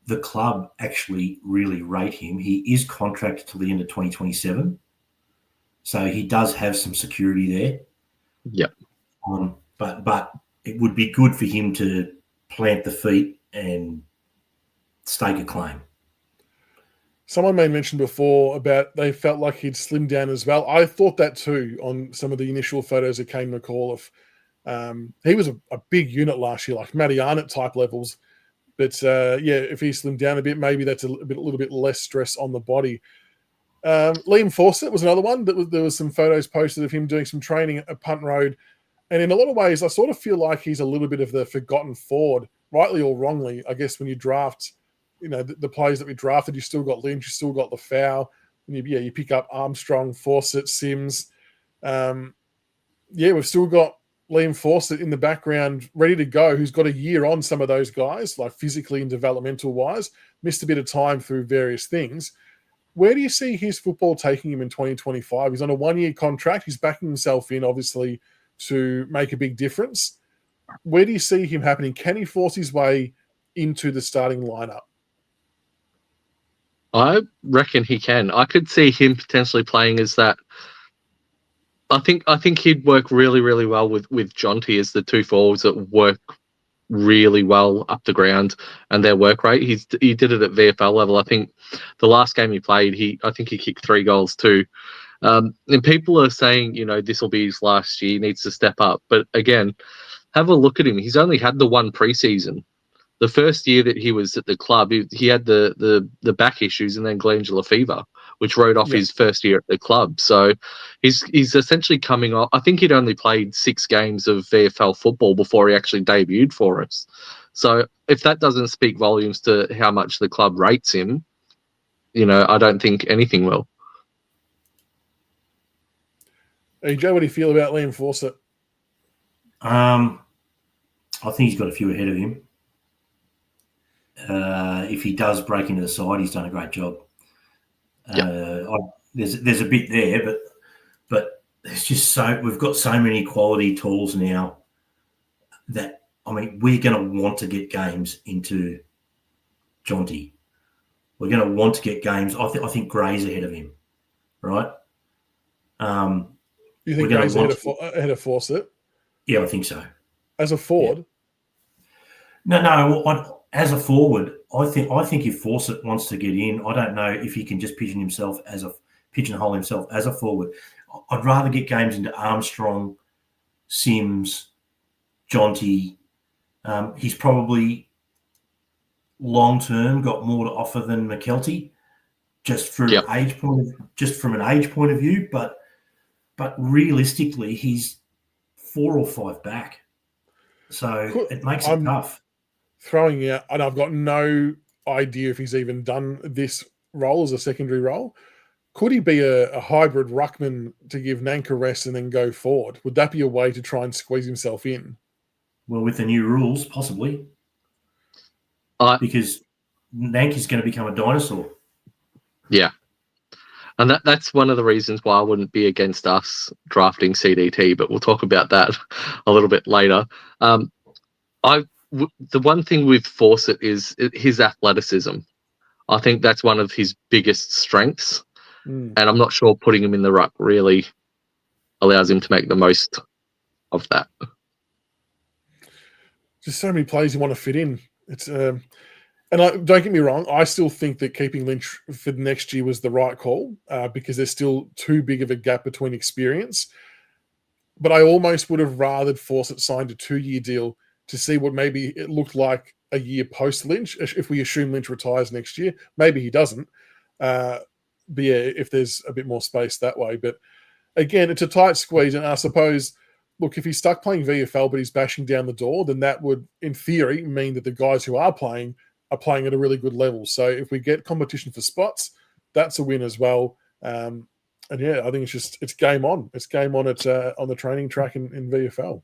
the club actually really rate him. He is contracted till the end of 2027, so he does have some security there. Yep. But it would be good for him to plant the feet and stake a claim. Someone made mention before about they felt like he'd slimmed down as well. I thought that too on some of the initial photos of Kane McAuliffe. He was a big unit last year, like Matty Arnott type levels. But if he slimmed down a bit, maybe that's a little bit less stress on the body. Liam Fawcett was another one. There was some photos posted of him doing some training at Punt Road. And in a lot of ways, I sort of feel like he's a little bit of the forgotten forward, rightly or wrongly. I guess when you draft, the players that we drafted, you still got Lynch, you still got Lafau. And you pick up Armstrong, Fawcett, Sims. We've still got Liam Fawcett in the background ready to go, who's got a year on some of those guys, like physically and developmental-wise, missed a bit of time through various things. Where do you see his football taking him in 2025? He's on a 1-year contract. He's backing himself in, obviously, to make a big difference. Where do you see him happening? Can he force his way into the starting lineup? I reckon he can. I could see him potentially playing as that. I think he'd work really, really well with Jonty as the two forwards that work really well up the ground and their work rate. He did it at VFL level. I think the last game he played, I think he kicked 3 goals too. And people are saying, this will be his last year. He needs to step up. But again, have a look at him. He's only had the one preseason. The first year that he was at the club, he had the back issues and then glandular fever, which rode off his first year at the club. So he's essentially coming off. I think he'd only played 6 games of VFL football before he actually debuted for us. So if that doesn't speak volumes to how much the club rates him, I don't think anything will. Hey, Joe, what do you feel about Liam Fawcett? I think he's got a few ahead of him. If he does break into the side, he's done a great job. There's a bit there, but there's just we've got so many quality tools now that we're going to want to get games into Jonty. We're going to want to get games. I think Gray's ahead of him, right? You think Gray's ahead of Fawcett? Yeah, I think so. As a forward? Yeah. No. As a forward, I think if Fawcett wants to get in, I don't know if he can just pigeonhole himself as a forward. I'd rather get games into Armstrong, Sims, Jonty. He's probably long term got more to offer than McKelty, just from an age point of view. But realistically, he's 4 or 5 back, so it makes it tough. Throwing out, and I've got no idea if he's even done this role as a secondary role. Could he be a hybrid ruckman to give Nank rest and then go forward? Would that be a way to try and squeeze himself in? Well, with the new rules, possibly. Because Nank is going to become a dinosaur. Yeah. And that's one of the reasons why I wouldn't be against us drafting CDT, but we'll talk about that a little bit later. The one thing with Fawcett is his athleticism. I think that's one of his biggest strengths. Mm. And I'm not sure putting him in the ruck really allows him to make the most of that. Just so many players you want to fit in. It's and don't get me wrong, I still think that keeping Lynch for next year was the right call because there's still too big of a gap between experience. But I almost would have rather Fawcett signed a 2-year deal to see what maybe it looked like a year post-Lynch, if we assume Lynch retires next year. Maybe he doesn't. But yeah, if there's a bit more space that way. But again, it's a tight squeeze. And I suppose, look, if he's stuck playing VFL but he's bashing down the door, then that would, in theory, mean that the guys who are playing at a really good level. So if we get competition for spots, that's a win as well. And yeah, I think it's game on. It's game on on the training track in VFL.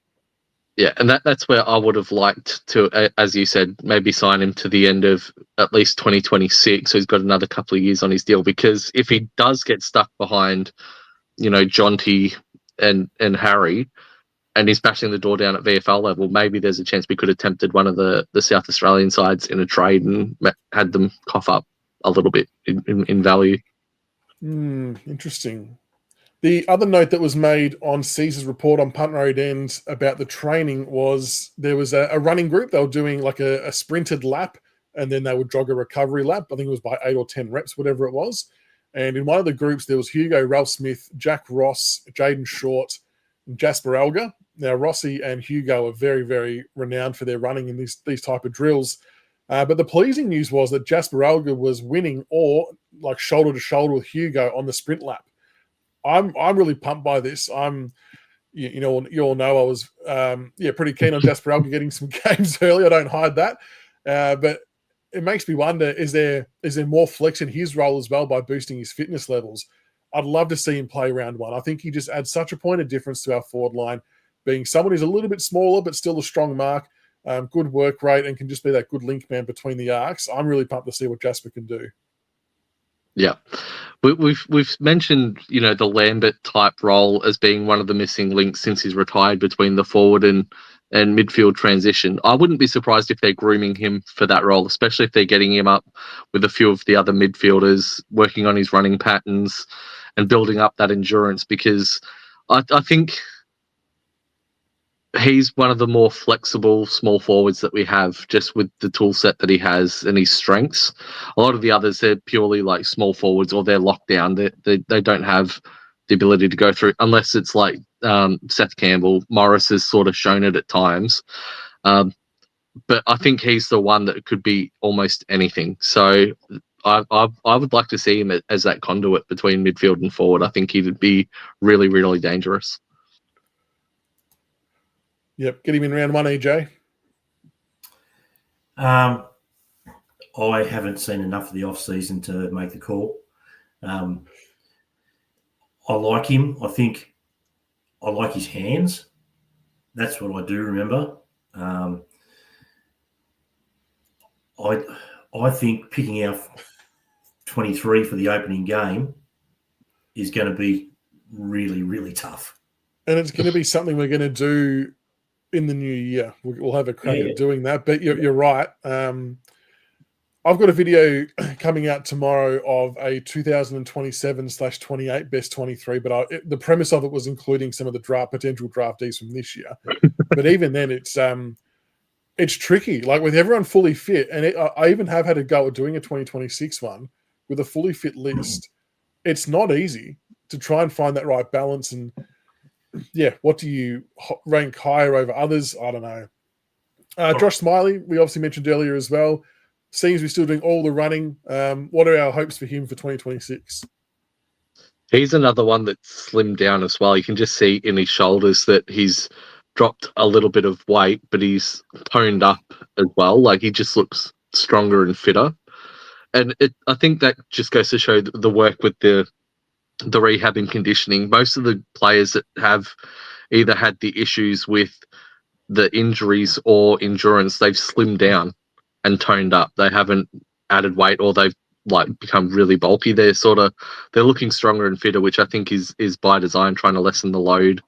Yeah, and that's where I would have liked to, as you said, maybe sign him to the end of at least 2026. So he's got another couple of years on his deal. Because if he does get stuck behind, Jonty and Harry, and he's bashing the door down at VFL level, maybe there's a chance we could have tempted one of the South Australian sides in a trade and had them cough up a little bit in value. Interesting. The other note that was made on Caesar's report on Punt Road End about the training was there was a running group. They were doing like a sprinted lap, and then they would jog a recovery lap. I think it was by 8 or 10 reps, whatever it was. And in one of the groups, there was Hugo, Ralph Smith, Jack Ross, Jaden Short, and Jasper Alger. Now, Rossi and Hugo are very, very renowned for their running in these type of drills. But the pleasing news was that Jasper Alger was winning or like shoulder to shoulder with Hugo on the sprint lap. I'm really pumped by this. You all know I was pretty keen on Jasper Alger getting some games early. I don't hide that, but it makes me wonder: is there more flex in his role as well by boosting his fitness levels? I'd love to see him play round one. I think he just adds such a point of difference to our forward line, being someone who's a little bit smaller but still a strong mark, good work rate, and can just be that good link man between the arcs. I'm really pumped to see what Jasper can do. Yeah, we've mentioned the Lambert type role as being one of the missing links since he's retired between the forward and midfield transition. I wouldn't be surprised if they're grooming him for that role, especially if they're getting him up with a few of the other midfielders, working on his running patterns and building up that endurance, because I think he's one of the more flexible small forwards that we have, just with the tool set that he has and his strengths. A lot of the others, they're purely like small forwards, or they're locked down. They don't have the ability to go through, unless it's like Seth Campbell. Morris has sort of shown it at times. But I think he's the one that could be almost anything. So I would like to see him as that conduit between midfield and forward. I think he would be really, really dangerous. Yep, get him in round one, EJ. I haven't seen enough of the off-season to make the call. I like him. I think I like his hands. That's what I do remember. I think picking out 23 for the opening game is going to be really, really tough. And it's going to be something we're going to do in the new year. We'll have a crack at doing that. But you're right. I've got a video coming out tomorrow of a 2027/28 best 23, but the premise of it was including some of the potential draftees from this year. But even then, it's tricky. Like with everyone fully fit, and I even have had a go at doing a 2026 one with a fully fit list. It's not easy to try and find that right balance. And yeah, what do you rank higher over others? I don't know. Josh Smiley, we obviously mentioned earlier as well. Seems we're still doing all the running. What are our hopes for him for 2026? He's another one that's slimmed down as well. You can just see in his shoulders that he's dropped a little bit of weight, but he's toned up as well. Like, he just looks stronger and fitter. And I think that just goes to show the work with the rehab and conditioning. Most of the players that have either had the issues with the injuries or endurance, they've slimmed down and toned up. They haven't added weight, or they've become really bulky. They're looking stronger and fitter, which I think is by design, trying to lessen the load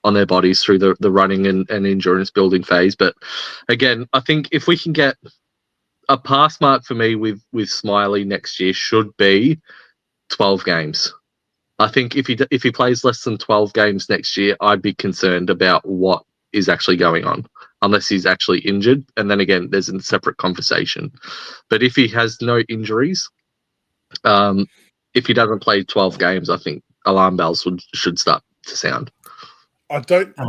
on their bodies through the running and endurance building phase. But again, I think if we can get, a pass mark for me with Smiley next year should be 12 games. I think if he plays less than 12 games next year, I'd be concerned about what is actually going on, unless he's actually injured. And then again, there's a separate conversation. But if he has no injuries, if he doesn't play 12 games, I think alarm bells should start to sound.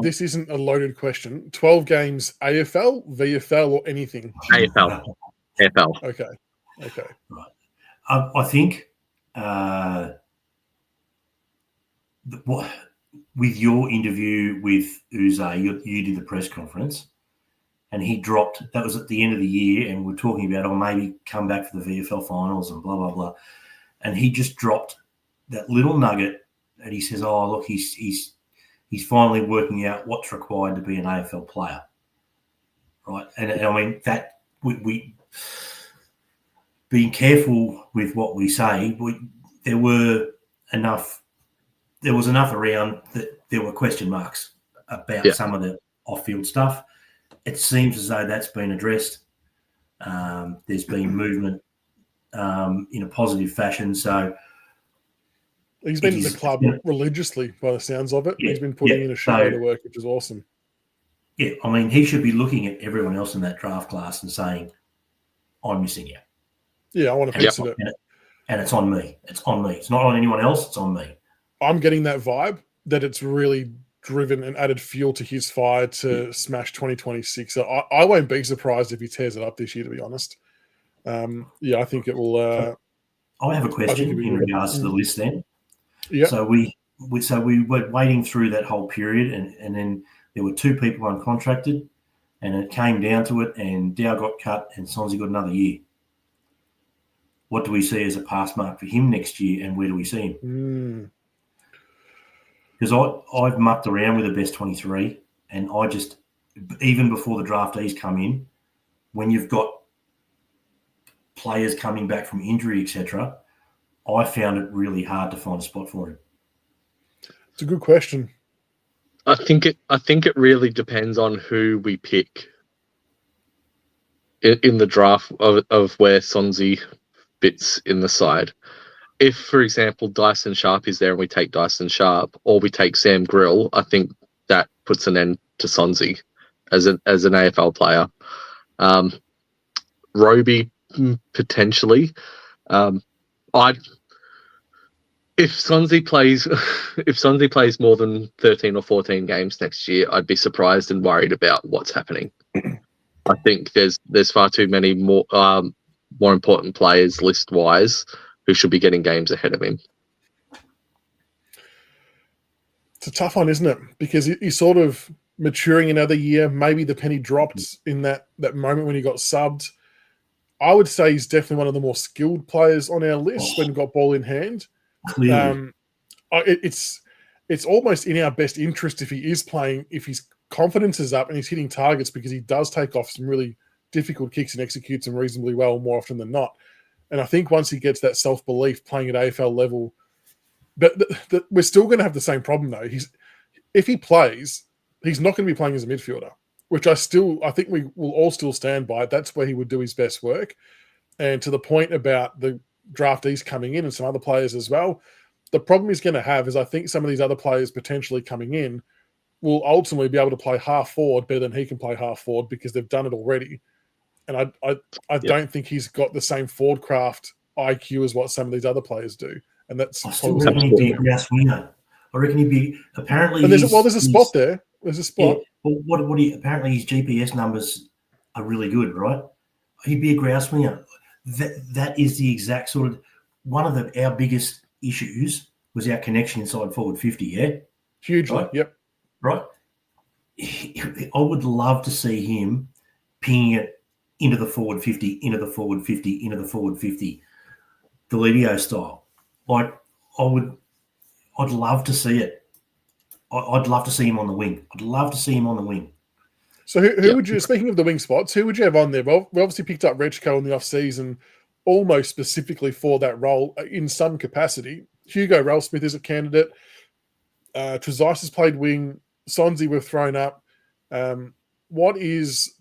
This isn't a loaded question. 12 games AFL, VFL, or anything? AFL. AFL. Okay. Right. I think with your interview with Uze, you did the press conference, and he dropped, that was at the end of the year, and we're talking about, maybe come back for the VFL finals and blah, blah, blah. And he just dropped that little nugget, and he says, look, he's finally working out what's required to be an AFL player, right? And I mean, that we being careful with what we say. There was enough around that there were question marks about some of the off-field stuff. It seems as though that's been addressed. There's been movement in a positive fashion. So he's been at the club religiously, by the sounds of it. He's been putting in a shitload of work, which is awesome. Yeah, I mean, he should be looking at everyone else in that draft class and saying, I'm missing you. Yeah, I want to piece of it. And it's on me. It's on me. It's not on anyone else. It's on me. I'm getting that vibe that it's really driven and added fuel to his fire to smash 2026. So I won't be surprised if he tears it up this year, to be honest. I think it will. I have a question in regards to the list then. Yeah. So we were waiting through that whole period, and then there were 2 people uncontracted, and it came down to it, and Dow got cut, and Sonsie got another year. What do we see as a pass mark for him next year, and where do we see him? Because I've mucked around with the best 23, and I just, even before the draftees come in, when you've got players coming back from injury, etc., I found it really hard to find a spot for him. It's a good question. I think it really depends on who we pick in the draft of where Sonsie fits in the side. If, for example, Dyson Sharp is there and we take Dyson Sharp, or we take Sam Grill, I think that puts an end to Sonsie as an AFL player. Roby potentially. If Sonsie plays more than 13 or 14 games next year, I'd be surprised and worried about what's happening. I think there's far too many more important players list wise who should be getting games ahead of him. It's a tough one, isn't it? Because he's sort of maturing another year. Maybe the penny dropped in that moment when he got subbed. I would say he's definitely one of the more skilled players on our list when he got ball in hand. It's almost in our best interest if he is playing, if his confidence is up and he's hitting targets, because he does take off some really difficult kicks and executes them reasonably well more often than not. And I think once he gets that self-belief playing at AFL level, but we're still going to have the same problem though. If he plays, he's not going to be playing as a midfielder, which I think we will all still stand by. That's where he would do his best work. And to the point about the draftees coming in and some other players as well, the problem he's going to have is I think some of these other players potentially coming in will ultimately be able to play half forward better than he can play half forward because they've done it already. And I don't think he's got the same forward craft IQ as what some of these other players do. And that's I still reckon he'd be a grouse winger. I reckon he'd be apparently. And there's a spot there. There's a spot. Yeah, well, apparently his GPS numbers are really good, right? He'd be a grouse winger. That is the exact sort of one of our biggest issues was our connection inside forward 50. Yeah, hugely. Right? Yep. Right. I would love to see him pinging it into the forward 50, into the forward 50, into the forward 50, Deledio style. Like I'd love to see it. I'd love to see him on the wing. So who would you, speaking of the wing spots, who would you have on there? Well, we obviously picked up Rechko in the off-season almost specifically for that role in some capacity. Hugo Ralsmith is a candidate. Trezise has played wing. Sonsie we've thrown up. What is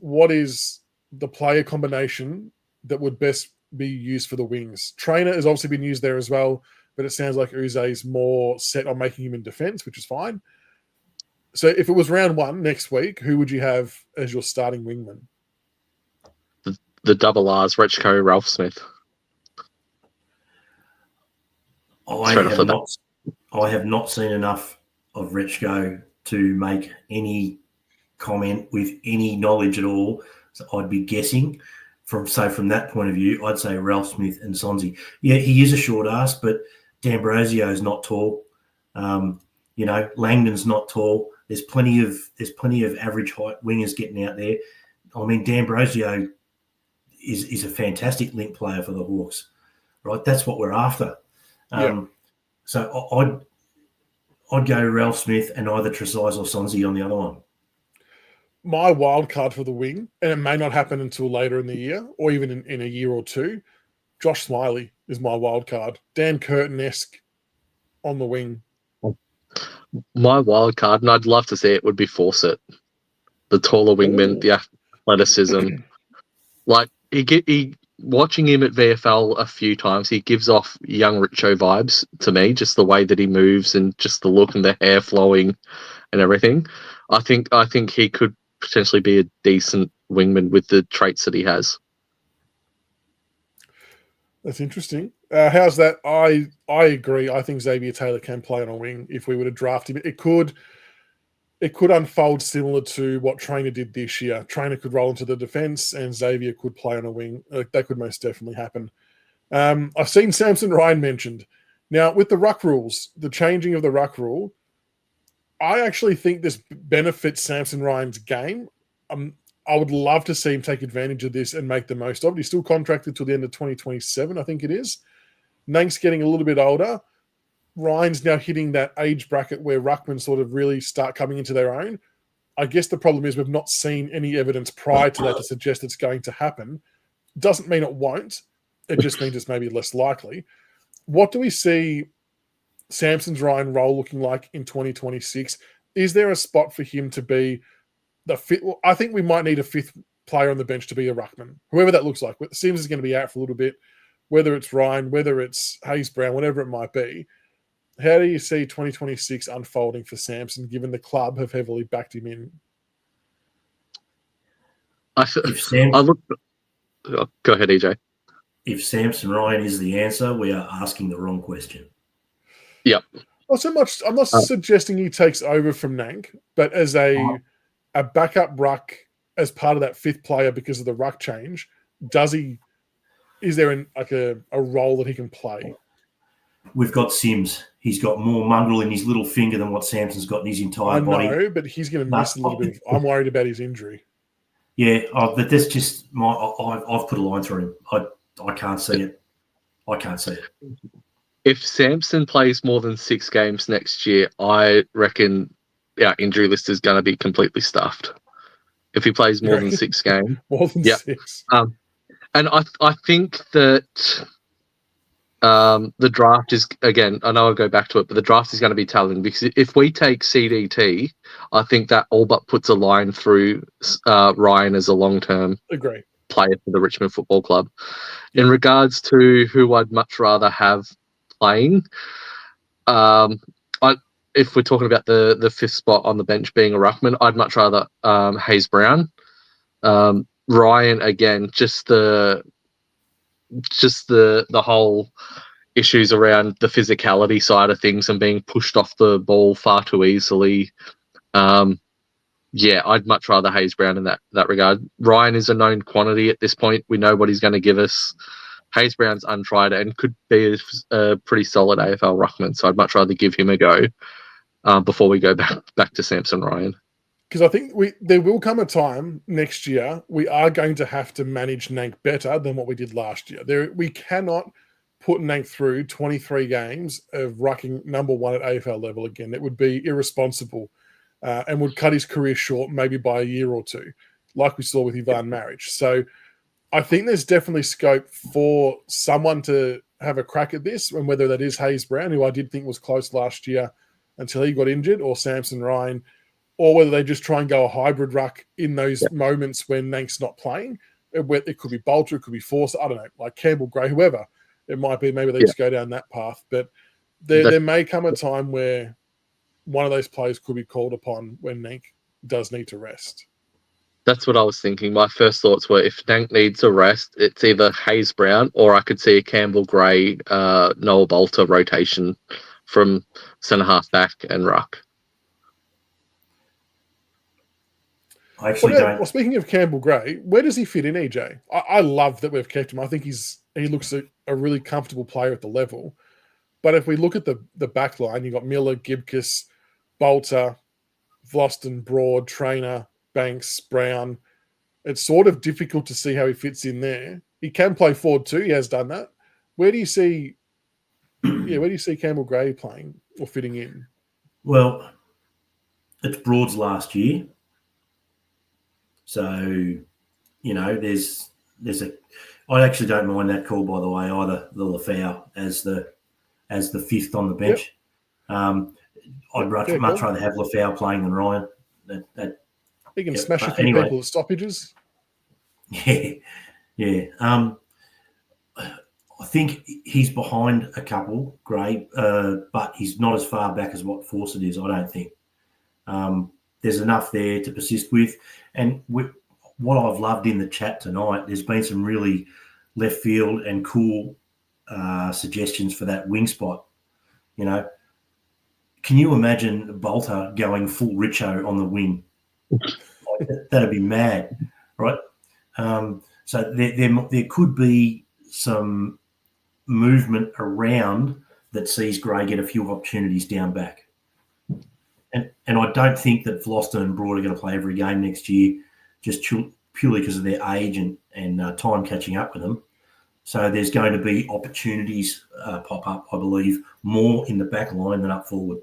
the player combination that would best be used for the wings? Trainer has obviously been used there as well, but it sounds like Uze's more set on making him in defence, which is fine. So if it was round 1 next week, who would you have as your starting wingman? The double R's, Richco, Ralph Smith. I have not seen enough of Richco to make any comment with any knowledge at all. So I'd be guessing. From that point of view, I'd say Ralph Smith and Sonzi. Yeah, he is a short ass, but D'Ambrosio's not tall. Langdon's not tall. There's plenty of average height wingers getting out there. I mean, D'Ambrosio is a fantastic link player for the Hawks, right? That's what we're after. So I'd go Ralph Smith and either Trezise or Sonzi on the other one. My wild card for the wing, and it may not happen until later in the year or even in a year or two, Josh Smiley is my wild card. Dan Curtin-esque on the wing. My wild card, and I'd love to see it, would be Fawcett. The taller wingman, the athleticism. Like, he watching him at VFL a few times, he gives off young Richo vibes to me, just the way that he moves and just the look and the hair flowing and everything. I think he could potentially be a decent wingman with the traits that he has. That's interesting. How's that? I agree. I think Xavier Taylor can play on a wing if we were to draft him. It could unfold similar to what Trainer did this year. Trainer could roll into the defence and Xavier could play on a wing. That could most definitely happen. I've seen Samson Ryan mentioned. Now, with the ruck rules, the changing of the ruck rule, I actually think this benefits Samson Ryan's game. I would love to see him take advantage of this and make the most of it. He's still contracted till the end of 2027, I think it is. Nank's getting a little bit older. Ryan's now hitting that age bracket where ruckmen sort of really start coming into their own. I guess the problem is we've not seen any evidence prior to that to suggest it's going to happen. Doesn't mean it won't. It just means it's maybe less likely. What do we see Samson's Ryan role looking like in 2026? Is there a spot for him to be the fifth? Well, I think we might need a fifth player on the bench to be a ruckman, whoever that looks like. Sims is going to be out for a little bit, whether it's Ryan, whether it's Hayes Brown, whatever it might be. How do you see 2026 unfolding for Samson, given the club have heavily backed him in? Go ahead, EJ. If Samson Ryan is the answer, we are asking the wrong question. Yep. Not so much. I'm not suggesting he takes over from Nank, but as a backup ruck, as part of that fifth player because of the ruck change, is there a role that he can play? We've got Sims. He's got more mongrel in his little finger than what Samson's got in his entire body. I know, but he's going to miss a little bit. I'm worried about his injury. Yeah, but that's just I've put a line through him. I can't see it. I can't see it. If Samson plays more than 6 games next year, I reckon our injury list is going to be completely stuffed. If he plays more than 6 games. More than 6. And I think that the draft is, again, I know I'll go back to it, but the draft is going to be telling, because if we take CDT, I think that all but puts a line through Ryan as a long-term player for the Richmond Football Club. In regards to who I'd much rather have playing, if we're talking about the fifth spot on the bench being a ruckman, I'd much rather Hayes Brown. Ryan, again, just the whole issues around the physicality side of things and being pushed off the ball far too easily. I'd much rather Hayes Brown in that regard. Ryan is a known quantity at this point. We know what he's going to give us. Hayes Brown's untried and could be a pretty solid AFL ruckman, so I'd much rather give him a go before we go back to Samson Ryan. Because I think there will come a time next year we are going to have to manage Nank better than what we did last year. We cannot put Nank through 23 games of rucking number 1 at AFL level again. It would be irresponsible and would cut his career short maybe by a year or two, like we saw with Ivan Maric. So I think there's definitely scope for someone to have a crack at this, and whether that is Hayes Brown, who I did think was close last year until he got injured, or Samson Ryan, or whether they just try and go a hybrid ruck in those moments when Nank's not playing. It could be Bolter, it could be Force, I don't know, like Campbell Gray, whoever it might be. Maybe they just go down that path. But there may come a time where one of those players could be called upon when Nank does need to rest. That's what I was thinking. My first thoughts were if Nank needs a rest, it's either Hayes Brown or I could see a Campbell Gray, Noah Bolter rotation from centre half back and ruck. I actually don't. Well, speaking of Campbell Gray, where does he fit in, EJ? I love that we've kept him. I think he looks a really comfortable player at the level. But if we look at the back line, you've got Miller, Gibcus, Bolter, Vlosten, Broad, Trainer, Banks, Brown. It's sort of difficult to see how he fits in there. He can play forward too. He has done that. Where do you see Campbell Gray playing or fitting in? Well, it's Broad's last year. So, there's I actually don't mind that call, by the way, either the Lafau as the fifth on the bench. Yep. I'd much rather have Lafau playing than Ryan. He can smash a few people at stoppages. Yeah. I think he's behind a couple, Gray, but he's not as far back as what Fawcett is, I don't think. There's enough there to persist with. And what I've loved in the chat tonight, there's been some really left field and cool suggestions for that wing spot. Can you imagine Bolter going full Richo on the wing? That'd be mad, right? So there could be some movement around that sees Gray get a few opportunities down back. And I don't think that Vlosten and Broad are going to play every game next year just purely because of their age and time catching up with them. So there's going to be opportunities pop up, I believe, more in the back line than up forward.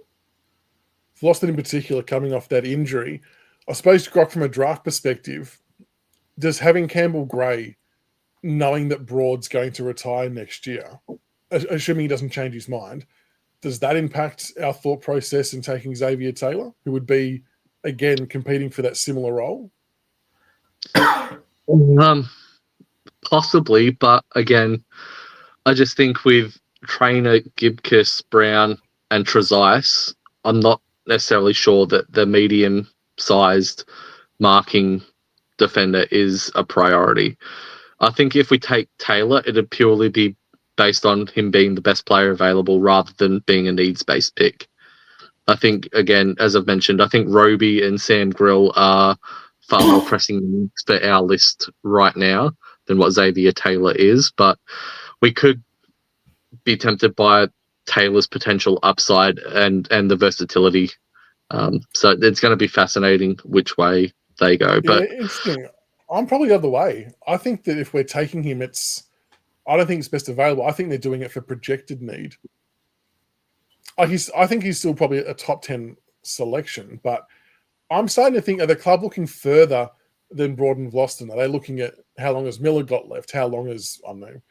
Vlosten in particular coming off that injury, I suppose, Grok, from a draft perspective, does having Campbell Gray, knowing that Broad's going to retire next year, assuming he doesn't change his mind, does that impact our thought process in taking Xavier Taylor, who would be, again, competing for that similar role? Possibly, but again, I just think with Trainer, Gibcus, Brown, and Trezise, I'm not necessarily sure that the medium-sized marking defender is a priority. I think if we take Taylor, it'd purely be based on him being the best player available rather than being a needs-based pick. I think, again, as I've mentioned, I think Roby and Sam Grill are far more pressing needs for our list right now than what Xavier Taylor is, but we could be tempted by Taylor's potential upside and the versatility. So it's going to be fascinating which way they go. But interesting. I'm probably the other way. I think that if we're taking him, I don't think it's best available. I think they're doing it for projected need. I think he's still probably a top 10 selection, but I'm starting to think, are the club looking further than Broad and Vlosten? Are they looking at how long has Miller got left? How long is, I don't know,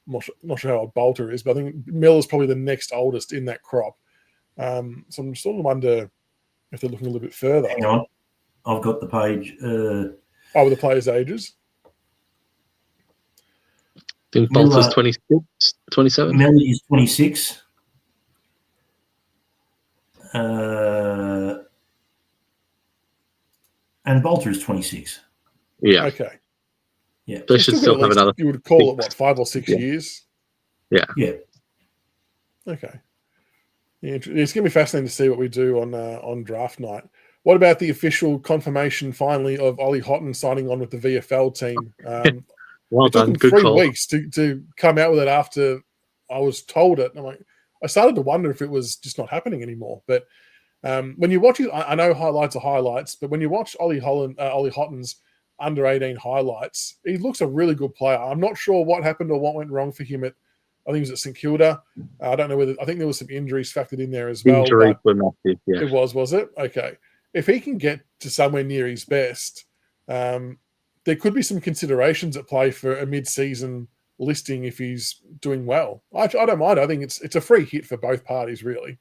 I'm not sure how old Bolter is, but I think Miller's probably the next oldest in that crop. So I'm sort of wonder if they're looking a little bit further. Hang on. I've got the page. With the players' ages? I think Bolter's 26, 27. Miller is 26. And Bolter is 26. Yeah. Okay. Yeah. They should still have another. You would call it, 5 or 6 years? Yeah. Yeah. Okay. Yeah, it's going to be fascinating to see what we do on draft night. What about the official confirmation finally of Ollie Houghton signing on with the VFL team? Well it took done. him Good 3 call. weeks to come out with it after I was told it. And I started to wonder if it was just not happening anymore. But when you watch it, I know highlights are highlights, but when you watch Ollie Houghton's under 18 highlights, he looks a really good player. I'm not sure what happened or what went wrong for him at, I think it was at St Kilda. I don't know whether, I think there was some injuries factored in there as well. Injuries were massive, yeah. It was it? Okay. If he can get to somewhere near his best, there could be some considerations at play for a mid-season listing if he's doing well. I don't mind. I think it's a free hit for both parties, really.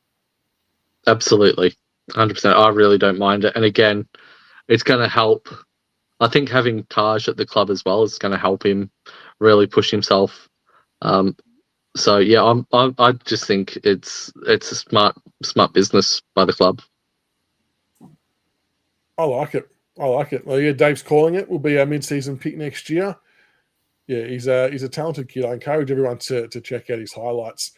Absolutely. 100%. I really don't mind it. And again, it's going to help I think having Taj at the club as well is going to help him really push himself. So yeah, I just think it's a smart business by the club. I like it. Well, yeah, Dave's calling it. Will be our mid-season pick next year. Yeah, he's a talented kid. I encourage everyone to check out his highlights.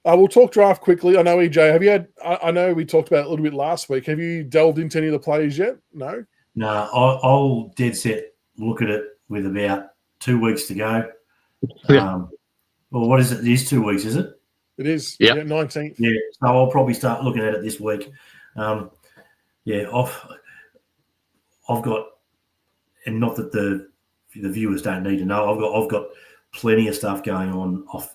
We'll talk draft quickly. I know, EJ, have you had? I know we talked about it a little bit last week. Have you delved into any of the players yet? No. No, I'll dead set look at it with about 2 weeks to go. Yeah. Well, what is it? It is 2 weeks, is it? It is. Yeah. 19th. Yeah. So I'll probably start looking at it this week. I've got, and not that the viewers don't need to know, I've got plenty of stuff going on off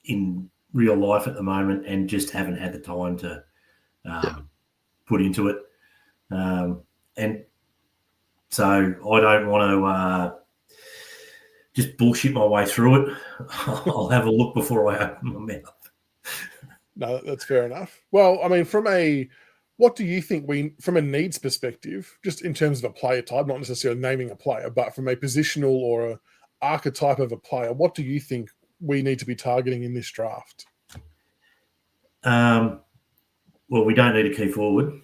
in real life at the moment, and just haven't had the time to put into it. And so I don't want to just bullshit my way through it. I'll have a look before I open my mouth. No, that's fair enough. Well, I mean, what do you think from a needs perspective, just in terms of a player type, not necessarily naming a player, but from a positional or a archetype of a player, what do you think we need to be targeting in this draft? Well, we don't need a key forward.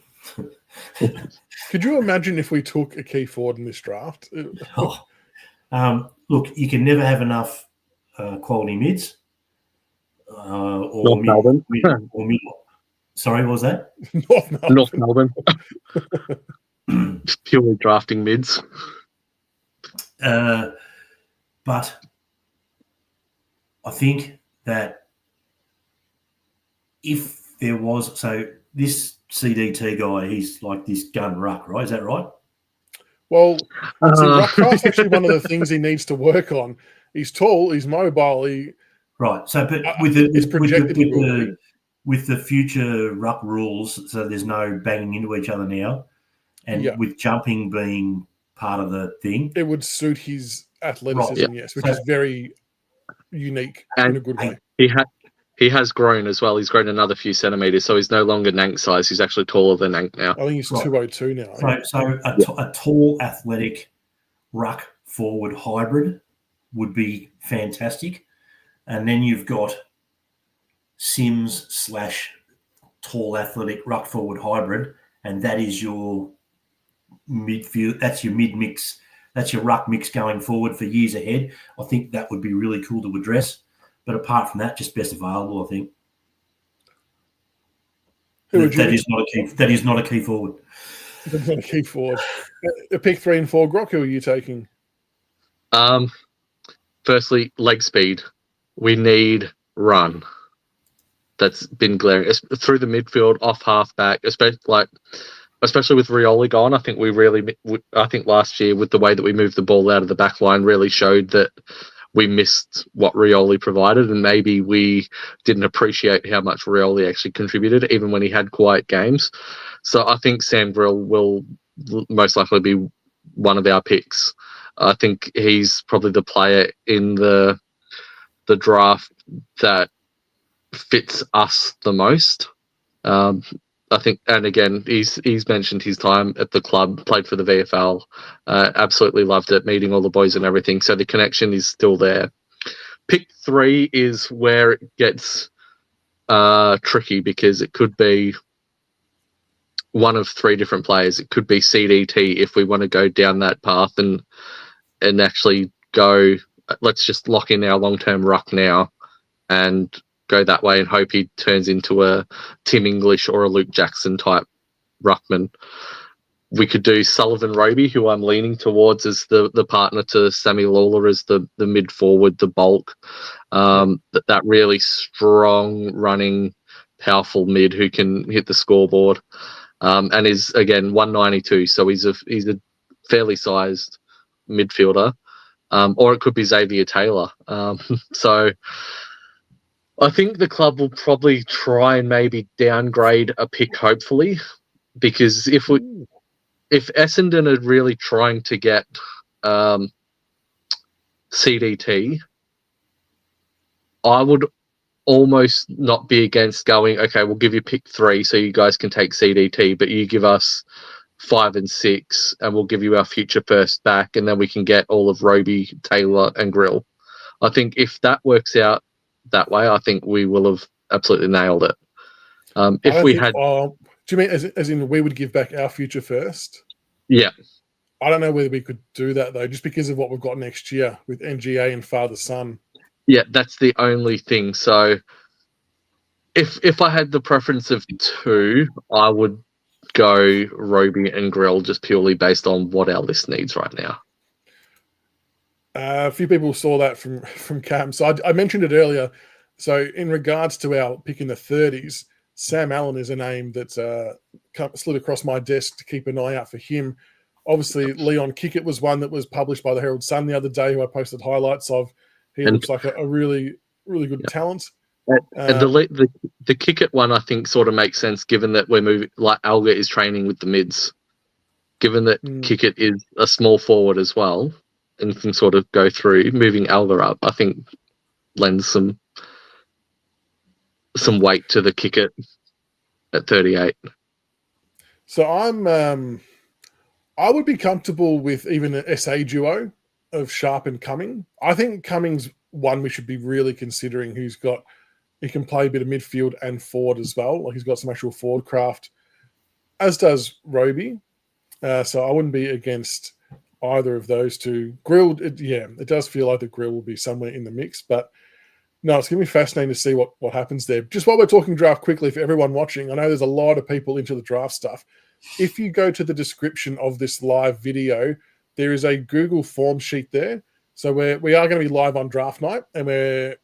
Could you imagine if we took a key forward in this draft? Look, you can never have enough quality mids. North Melbourne. Sorry, what was that? North Melbourne. Purely drafting mids. But I think that if there was, so this CDT guy, he's like this gun ruck, right? Is that right? Well, ruck's actually one of the things he needs to work on. He's tall, he's mobile, right. So, but with the future ruck rules, so there's no banging into each other now, and with jumping being part of the thing, it would suit his athleticism, yes, which is very unique in a good way. He has grown as well. He's grown another few centimeters, so he's no longer Nank size. He's actually taller than Nank now. I think he's 202 now. So a tall, athletic ruck forward hybrid would be fantastic, and then you've got Sims / tall, athletic ruck forward hybrid, and that is your midfield. That's your mid mix. That's your ruck mix going forward for years ahead. I think that would be really cool to address. But apart from that, just best available, I think. That is not a key forward. That's not a key forward. Pick 3 and 4, Grok, who are you taking? Firstly, leg speed. We need run. That's been glaring. It's through the midfield, off halfback, especially with Rioli gone. I think last year, with the way that we moved the ball out of the back line, really showed that we missed what Rioli provided, and maybe we didn't appreciate how much Rioli actually contributed, even when he had quiet games. So I think Sam Grill will most likely be one of our picks. I think he's probably the player in the draft that fits us the most. I think, and again, he's mentioned his time at the club, played for the VFL, absolutely loved it, meeting all the boys and everything. So the connection is still there. Pick 3 is where it gets tricky, because it could be one of 3 different players. It could be CDT if we want to go down that path and actually go, let's just lock in our long-term ruck now and go that way and hope he turns into a Tim English or a Luke Jackson type ruckman. We could do Sullivan Roby, who I'm leaning towards as the partner to Sammy Lawler as the mid forward, the bulk, that really strong running, powerful mid who can hit the scoreboard, and is again 192, so he's a fairly sized midfielder, or it could be Xavier Taylor. So I think the club will probably try and maybe downgrade a pick, hopefully, because if Essendon are really trying to get CDT, I would almost not be against going, okay, we'll give you pick 3 so you guys can take CDT, but you give us 5 and 6, and we'll give you our future first back, and then we can get all of Roby, Taylor, and Grill. I think if that works out that way, I think we will have absolutely nailed it. If we had, do you mean as in we would give back our future first? Yeah. I don't know whether we could do that though, just because of what we've got next year with NGA and father son. Yeah, that's the only thing. So if I had the preference of 2, I would go Roby and Grill just purely based on what our list needs right now. A few people saw that from Cam. So I mentioned it earlier. So in regards to our pick in the 30s, Sam Allen is a name that's slid across my desk to keep an eye out for him. Obviously, Leon Kickett was one that was published by the Herald Sun the other day, who I posted highlights of. He looks like a really, really good talent. And the Kickett one, I think, sort of makes sense given that we're moving, like Alga is training with the mids. Given that Kickett is a small forward as well and can sort of go through, moving Alga up, I think lends some weight to the Kickett at 38. So I would be comfortable with even an SA duo of Sharp and Cumming. I think Cumming's one we should be really considering. He can play a bit of midfield and forward as well. Like he's got some actual forward craft, as does Roby. So I wouldn't be against either of those two. Grill, it does feel like the Grill will be somewhere in the mix, but no, it's going to be fascinating to see what happens there. Just while we're talking draft quickly for everyone watching, I know there's a lot of people into the draft stuff. If you go to the description of this live video, there is a Google form sheet there. So we are going to be live on draft night, and we're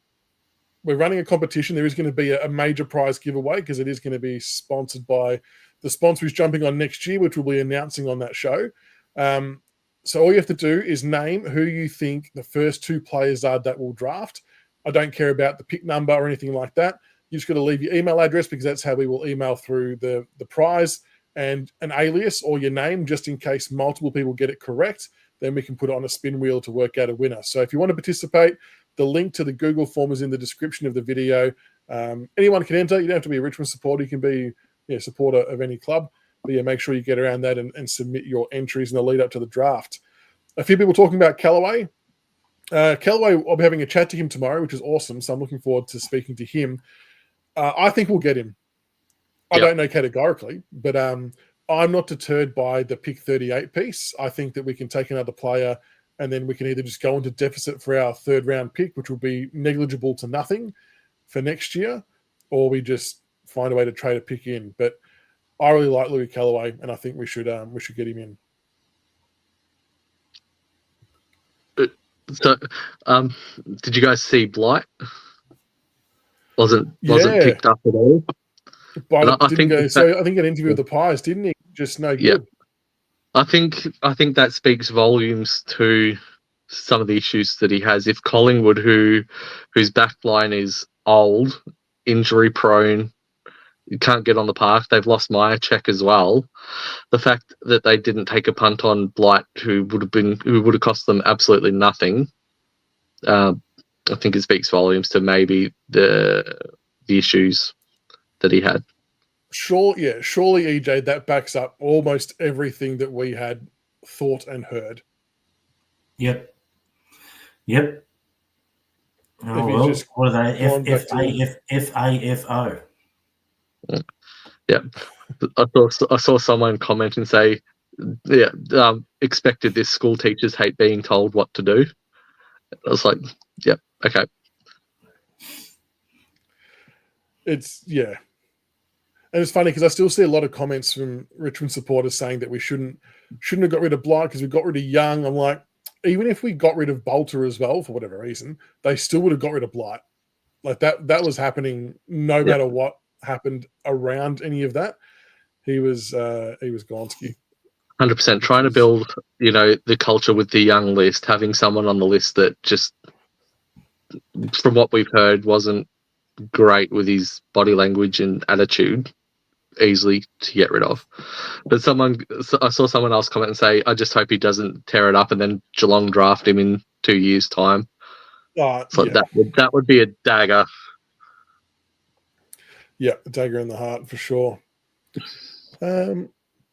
running a competition. There is going to be a major prize giveaway because it is going to be sponsored by the sponsor who's jumping on next year, which we'll be announcing on that show. So all you have to do is name who you think the first 2 players are that will draft. I don't care about the pick number or anything like that. You just got to leave your email address because that's how we will email through the prize, and an alias or your name just in case multiple people get it correct. Then we can put it on a spin wheel to work out a winner. So if you want to participate, the link to the Google form is in the description of the video. Anyone can enter. You don't have to be a Richmond supporter. You can be a supporter of any club. But yeah, make sure you get around that and submit your entries in the lead up to the draft. A few people talking about Callaway. Callaway, I'll be having a chat to him tomorrow, which is awesome. So I'm looking forward to speaking to him. I think we'll get him. I don't know categorically, but I'm not deterred by the pick 38 piece. I think that we can take another player and then we can either just go into deficit for our 3rd round pick, which will be negligible to nothing for next year, or we just find a way to trade a pick in. But I really like Louis Callaway, and I think we should get him in. So, did you guys see Blight? Wasn't picked up at all. But I think an interview with the Pies, didn't he? Just no good. Yeah. I think that speaks volumes to some of the issues that he has. If Collingwood, whose back line is old, injury prone, you can't get on the park. They've lost Myercheck as well. The fact that they didn't take a punt on Blight, who would have cost them absolutely nothing, I think it speaks volumes to maybe the issues that he had. Surely, EJ, that backs up almost everything that we had thought and heard. Yep. Oh, well, what are they? FAFO. Yeah, I saw someone comment and say, expected this. School teachers hate being told what to do. I was like, yeah, okay. And it's funny because I still see a lot of comments from Richmond supporters saying that we shouldn't have got rid of Blight because we got rid of Young. I'm like, even if we got rid of Bolter as well for whatever reason, they still would have got rid of Blight. Like that was happening no matter what happened around any of that. He was Gonski. 100%. Trying to build, the culture with the young list, having someone on the list that just, from what we've heard, wasn't great with his body language and attitude, easily to get rid of. But I saw someone else comment and say, I just hope he doesn't tear it up and then Geelong draft him in 2 years' time. That would be a dagger. Yeah, a dagger in the heart for sure.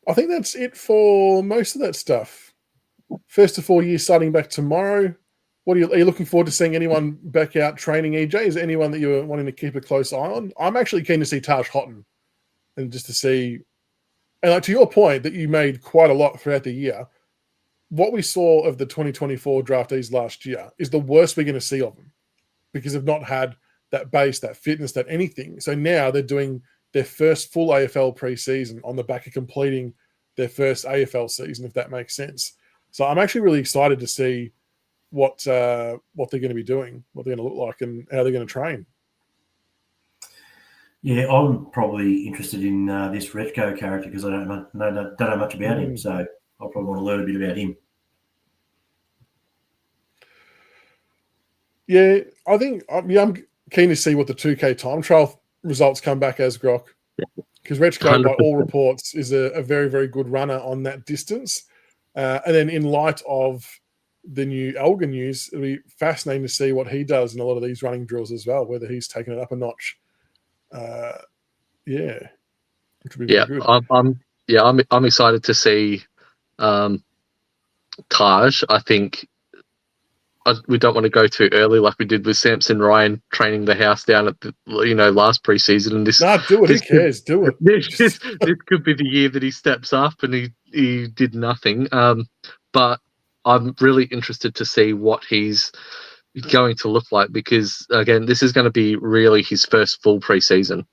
I think that's it for most of that stuff. First of 4 years starting back tomorrow. Are you looking forward to seeing anyone back out training, EJ? Is there anyone that you're wanting to keep a close eye on? I'm actually keen to see Taj Houghton and just to see, and like to your point that you made quite a lot throughout the year, what we saw of the 2024 draftees last year is the worst we're going to see of them because they've not had that base, that fitness, that anything. So now they're doing their first full AFL preseason on the back of completing their first AFL season, if that makes sense. So I'm actually really excited to see what they're going to be doing, what they're going to look like, and how they're going to train. Yeah, I'm probably interested in this Retco character because I don't know much about him, so I'll probably want to learn a bit about him. Yeah, I think I'm keen to see what the 2K time trial results come back as, Grok, because Retco, by all reports, is a very, very good runner on that distance. And then in light of the new Elgin news, it'll be fascinating to see what he does in a lot of these running drills as well, whether he's taken it up a notch. Which would be very good. I'm excited to see Taj. I think we don't want to go too early like we did with Samson Ryan training the house down at the last preseason. And do it. Who cares? Do it. This could be the year that he steps up and he did nothing. But I'm really interested to see what he's going to look like because again, this is going to be really his first full preseason.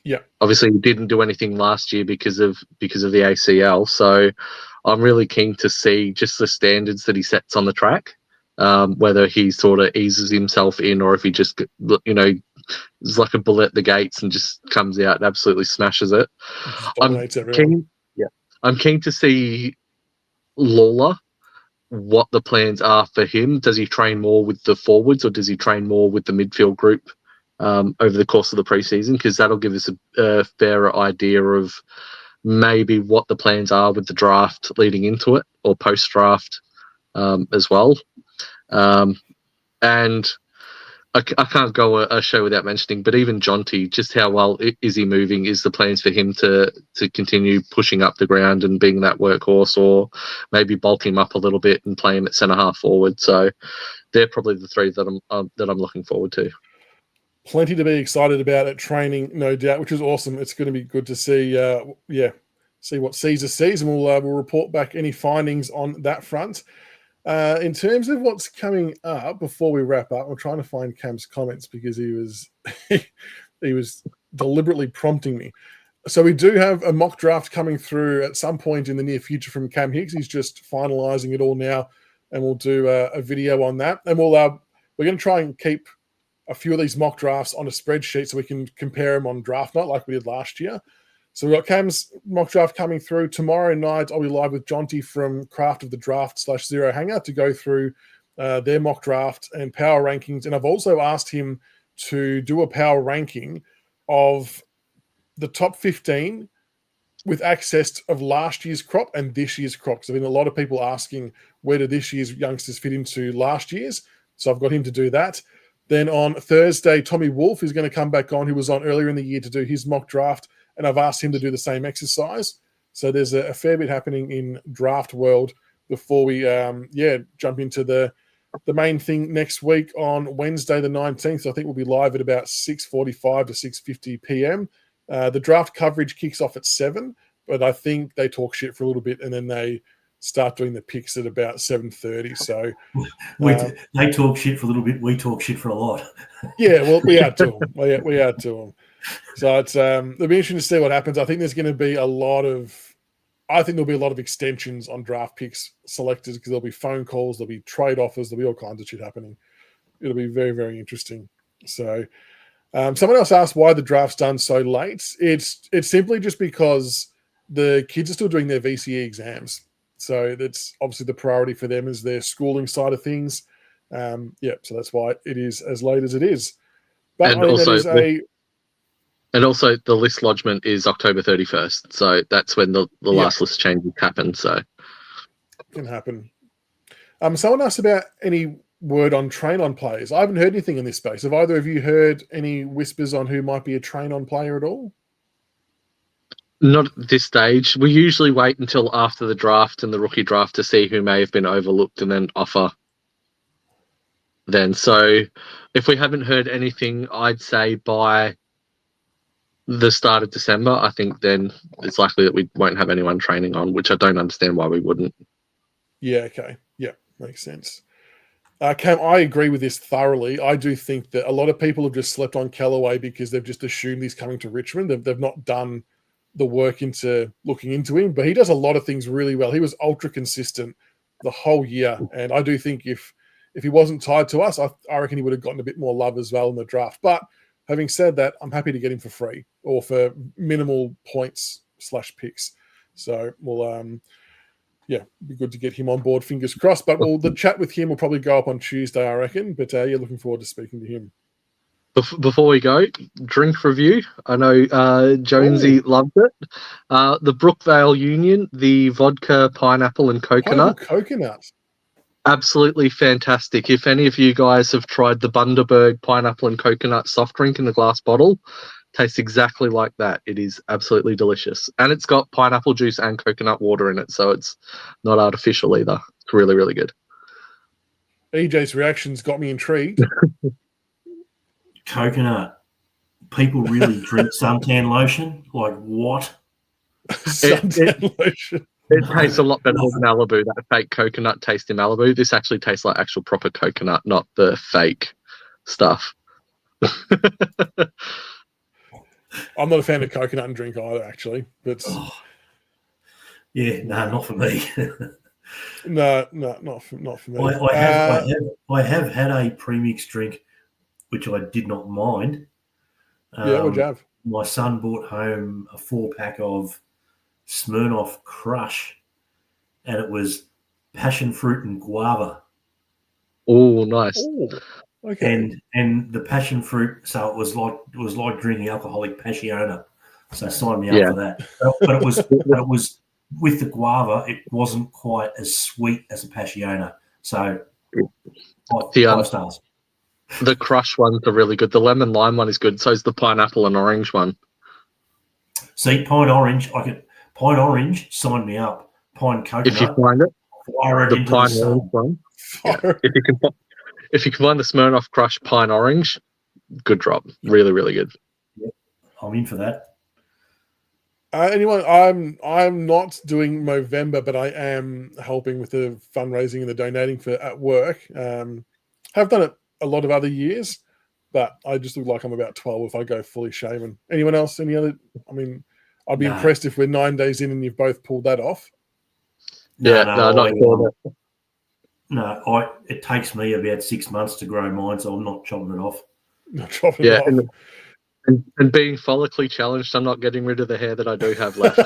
Yeah. Obviously, he didn't do anything last year because of the ACL. So I'm really keen to see just the standards that he sets on the track. Whether he sort of eases himself in or if he just, is like a bullet at the gates and just comes out and absolutely smashes it. I'm keen to see Lawler, what the plans are for him. Does he train more with the forwards or does he train more with the midfield group over the course of the preseason? Because that'll give us a fairer idea of maybe what the plans are with the draft leading into it or post-draft as well. And I can't go a show without mentioning, but even Jonty, just how well is he moving? Is the plans for him to continue pushing up the ground and being that workhorse, or maybe bulk him up a little bit and play him at centre half forward? So they're probably the three that I'm looking forward to. Plenty to be excited about at training, no doubt, which is awesome. It's going to be good to see, see what Caesar sees, and we'll report back any findings on that front. In terms of what's coming up, before we wrap up, we're trying to find Cam's comments because he was deliberately prompting me. So we do have a mock draft coming through at some point in the near future from Cam Hicks. He's just finalising it all now, and we'll do a video on that. And we're going to try and keep a few of these mock drafts on a spreadsheet so we can compare them on draft night like we did last year. So we've got Cam's mock draft coming through. Tomorrow night, I'll be live with Jonty from Craft of the Draft /Zero Hanger to go through their mock draft and power rankings. And I've also asked him to do a power ranking of the top 15 with access of last year's crop and this year's crop. Because I've been a lot of people asking where do this year's youngsters fit into last year's. So I've got him to do that. Then on Thursday, Tommy Wolf is going to come back on, who was on earlier in the year, to do his mock draft. And I've asked him to do the same exercise. So there's a fair bit happening in draft world before we jump into the main thing next week on Wednesday the 19th. I think we'll be live at about 6:45 to 6:50 p.m. The draft coverage kicks off at 7, but I think they talk shit for a little bit and then they start doing the picks at about 7:30. So they talk shit for a little bit. We talk shit for a lot. Yeah, well, we add to them. We add to them. So it's it'll be interesting to see what happens. I think there's going to be a lot of extensions on draft picks selected because there'll be phone calls, there'll be trade offers, there'll be all kinds of shit happening. It'll be very, very interesting. So someone else asked why the draft's done so late. It's simply just because the kids are still doing their VCE exams. So that's obviously the priority for them is their schooling side of things. So that's why it is as late as it is. But and also the list lodgement is October 31st. So that's when the last list changes happen. So it can happen. Someone asked about any word on train-on players. I haven't heard anything in this space. Have either of you heard any whispers on who might be a train-on player at all? Not at this stage. We usually wait until after the draft and the rookie draft to see who may have been overlooked and then offer then. So if we haven't heard anything, I'd say by the start of December, I think then it's likely that we won't have anyone training on, which I don't understand why we wouldn't. Yeah, okay. Yeah, makes sense. Cam, I agree with this thoroughly. I do think that a lot of people have just slept on Callaway because they've just assumed he's coming to Richmond. They've not done the work into looking into him, but he does a lot of things really well. He was ultra consistent the whole year, and I do think if he wasn't tied to us, I reckon he would have gotten a bit more love as well in the draft. But having said that, I'm happy to get him for free or for minimal points / picks. So we'll be good to get him on board. Fingers crossed. But the chat with him will probably go up on Tuesday, I reckon. But looking forward to speaking to him. Before we go, drink review. I know Jonesy loved it. The Brookvale Union, the vodka, pineapple, and coconut. Coconut. Absolutely fantastic. If any of you guys have tried the Bundaberg pineapple and coconut soft drink in the glass bottle, tastes exactly like that. It is absolutely delicious. And it's got pineapple juice and coconut water in it, so it's not artificial either. It's really, really good. EJ's reactions got me intrigued. Coconut. People really drink suntan lotion? Like what? Suntan lotion. It tastes a lot better than Malibu, that fake coconut taste in Malibu. This actually tastes like actual proper coconut, not the fake stuff. I'm not a fan of coconut and drink either, actually. But not for me. No, not for me. I have had a premix drink, which I did not mind. What'd you have? My son brought home a 4-pack of Smirnoff Crush, and it was passion fruit and guava. Oh, nice. Ooh, okay. And the passion fruit, so it was like drinking alcoholic Passiona. So sign me up for that. But it was with the guava, it wasn't quite as sweet as a Passiona. So 5 stars. The Crush ones are really good. The lemon lime one is good. So is the pineapple and orange one. See, pine orange, sign me up. Pine coconut. If you find it, fire it the into pine the orange one. Yeah. If you can find the Smirnoff Crush pine orange, good drop. Really, really good. Yep. I'm in for that. Anyone? I'm not doing Movember, but I am helping with the fundraising and the donating for at work. Have done it a lot of other years, but I just look like I'm about 12 if I go fully shaven. Anyone else? Any other? I mean, I'd be impressed if we're 9 days in and you've both pulled that off. Not sure. No, it takes me about 6 months to grow mine, so I'm not chopping it off. Not chopping it off. And being follically challenged, I'm not getting rid of the hair that I do have left.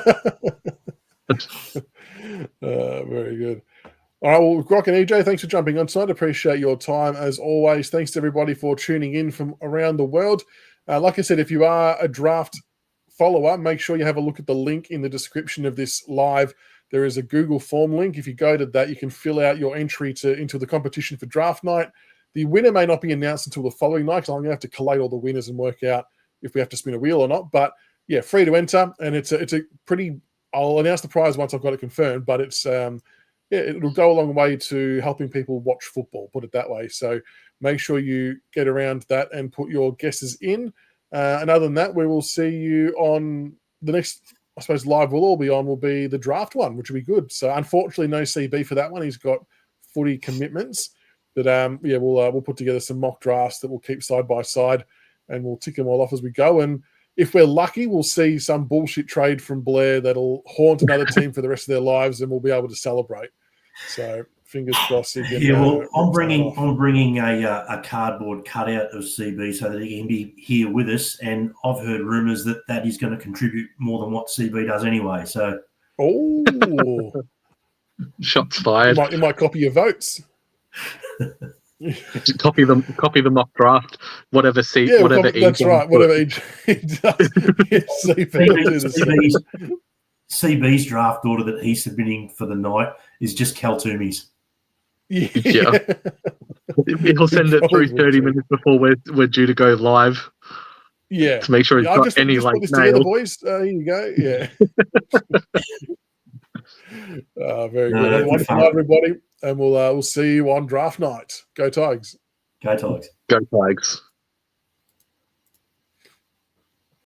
Very good. All right, well, Grok and EJ, thanks for jumping on tonight. Appreciate your time as always. Thanks to everybody for tuning in from around the world. Like I said, if you are a draft follower, make sure you have a look at the link in the description of this live. There is a Google form link. If you go to that, you can fill out your entry into the competition for draft night. The winner may not be announced until the following night, because I'm going to have to collate all the winners and work out if we have to spin a wheel or not. But yeah, free to enter, and it's a pretty. I'll announce the prize once I've got it confirmed. But it's it'll go a long way to helping people watch football. Put it that way. So make sure you get around that and put your guesses in. And other than that, we will see you on the next. I suppose live we'll all be on will be the draft one, which will be good. So unfortunately, no CB for that one. He's got footy commitments. But we'll put together some mock drafts that we'll keep side by side, and we'll tick them all off as we go. And if we're lucky, we'll see some bullshit trade from Blair that'll haunt another team for the rest of their lives, and we'll be able to celebrate. So fingers crossed. I'm bringing a cardboard cutout of CB so that he can be here with us. And I've heard rumours that he's going to contribute more than what CB does anyway. So, shots fired. You might copy your votes. Copy the mock draft. Whatever seat, whatever. That's right. Whatever he does. CB's draft order that he's submitting for the night is just Cal Toomey's. Yeah. He'll send it through 30 minutes before we're due to go live. Yeah. to make sure he's Yeah, got any just like put this together, nails. boys. Here you go. Yeah. Very No, good. Have a good wonderful fun. night, everybody, and we'll see you on draft night. Go Tigers. Go Tigers. Go Tigers.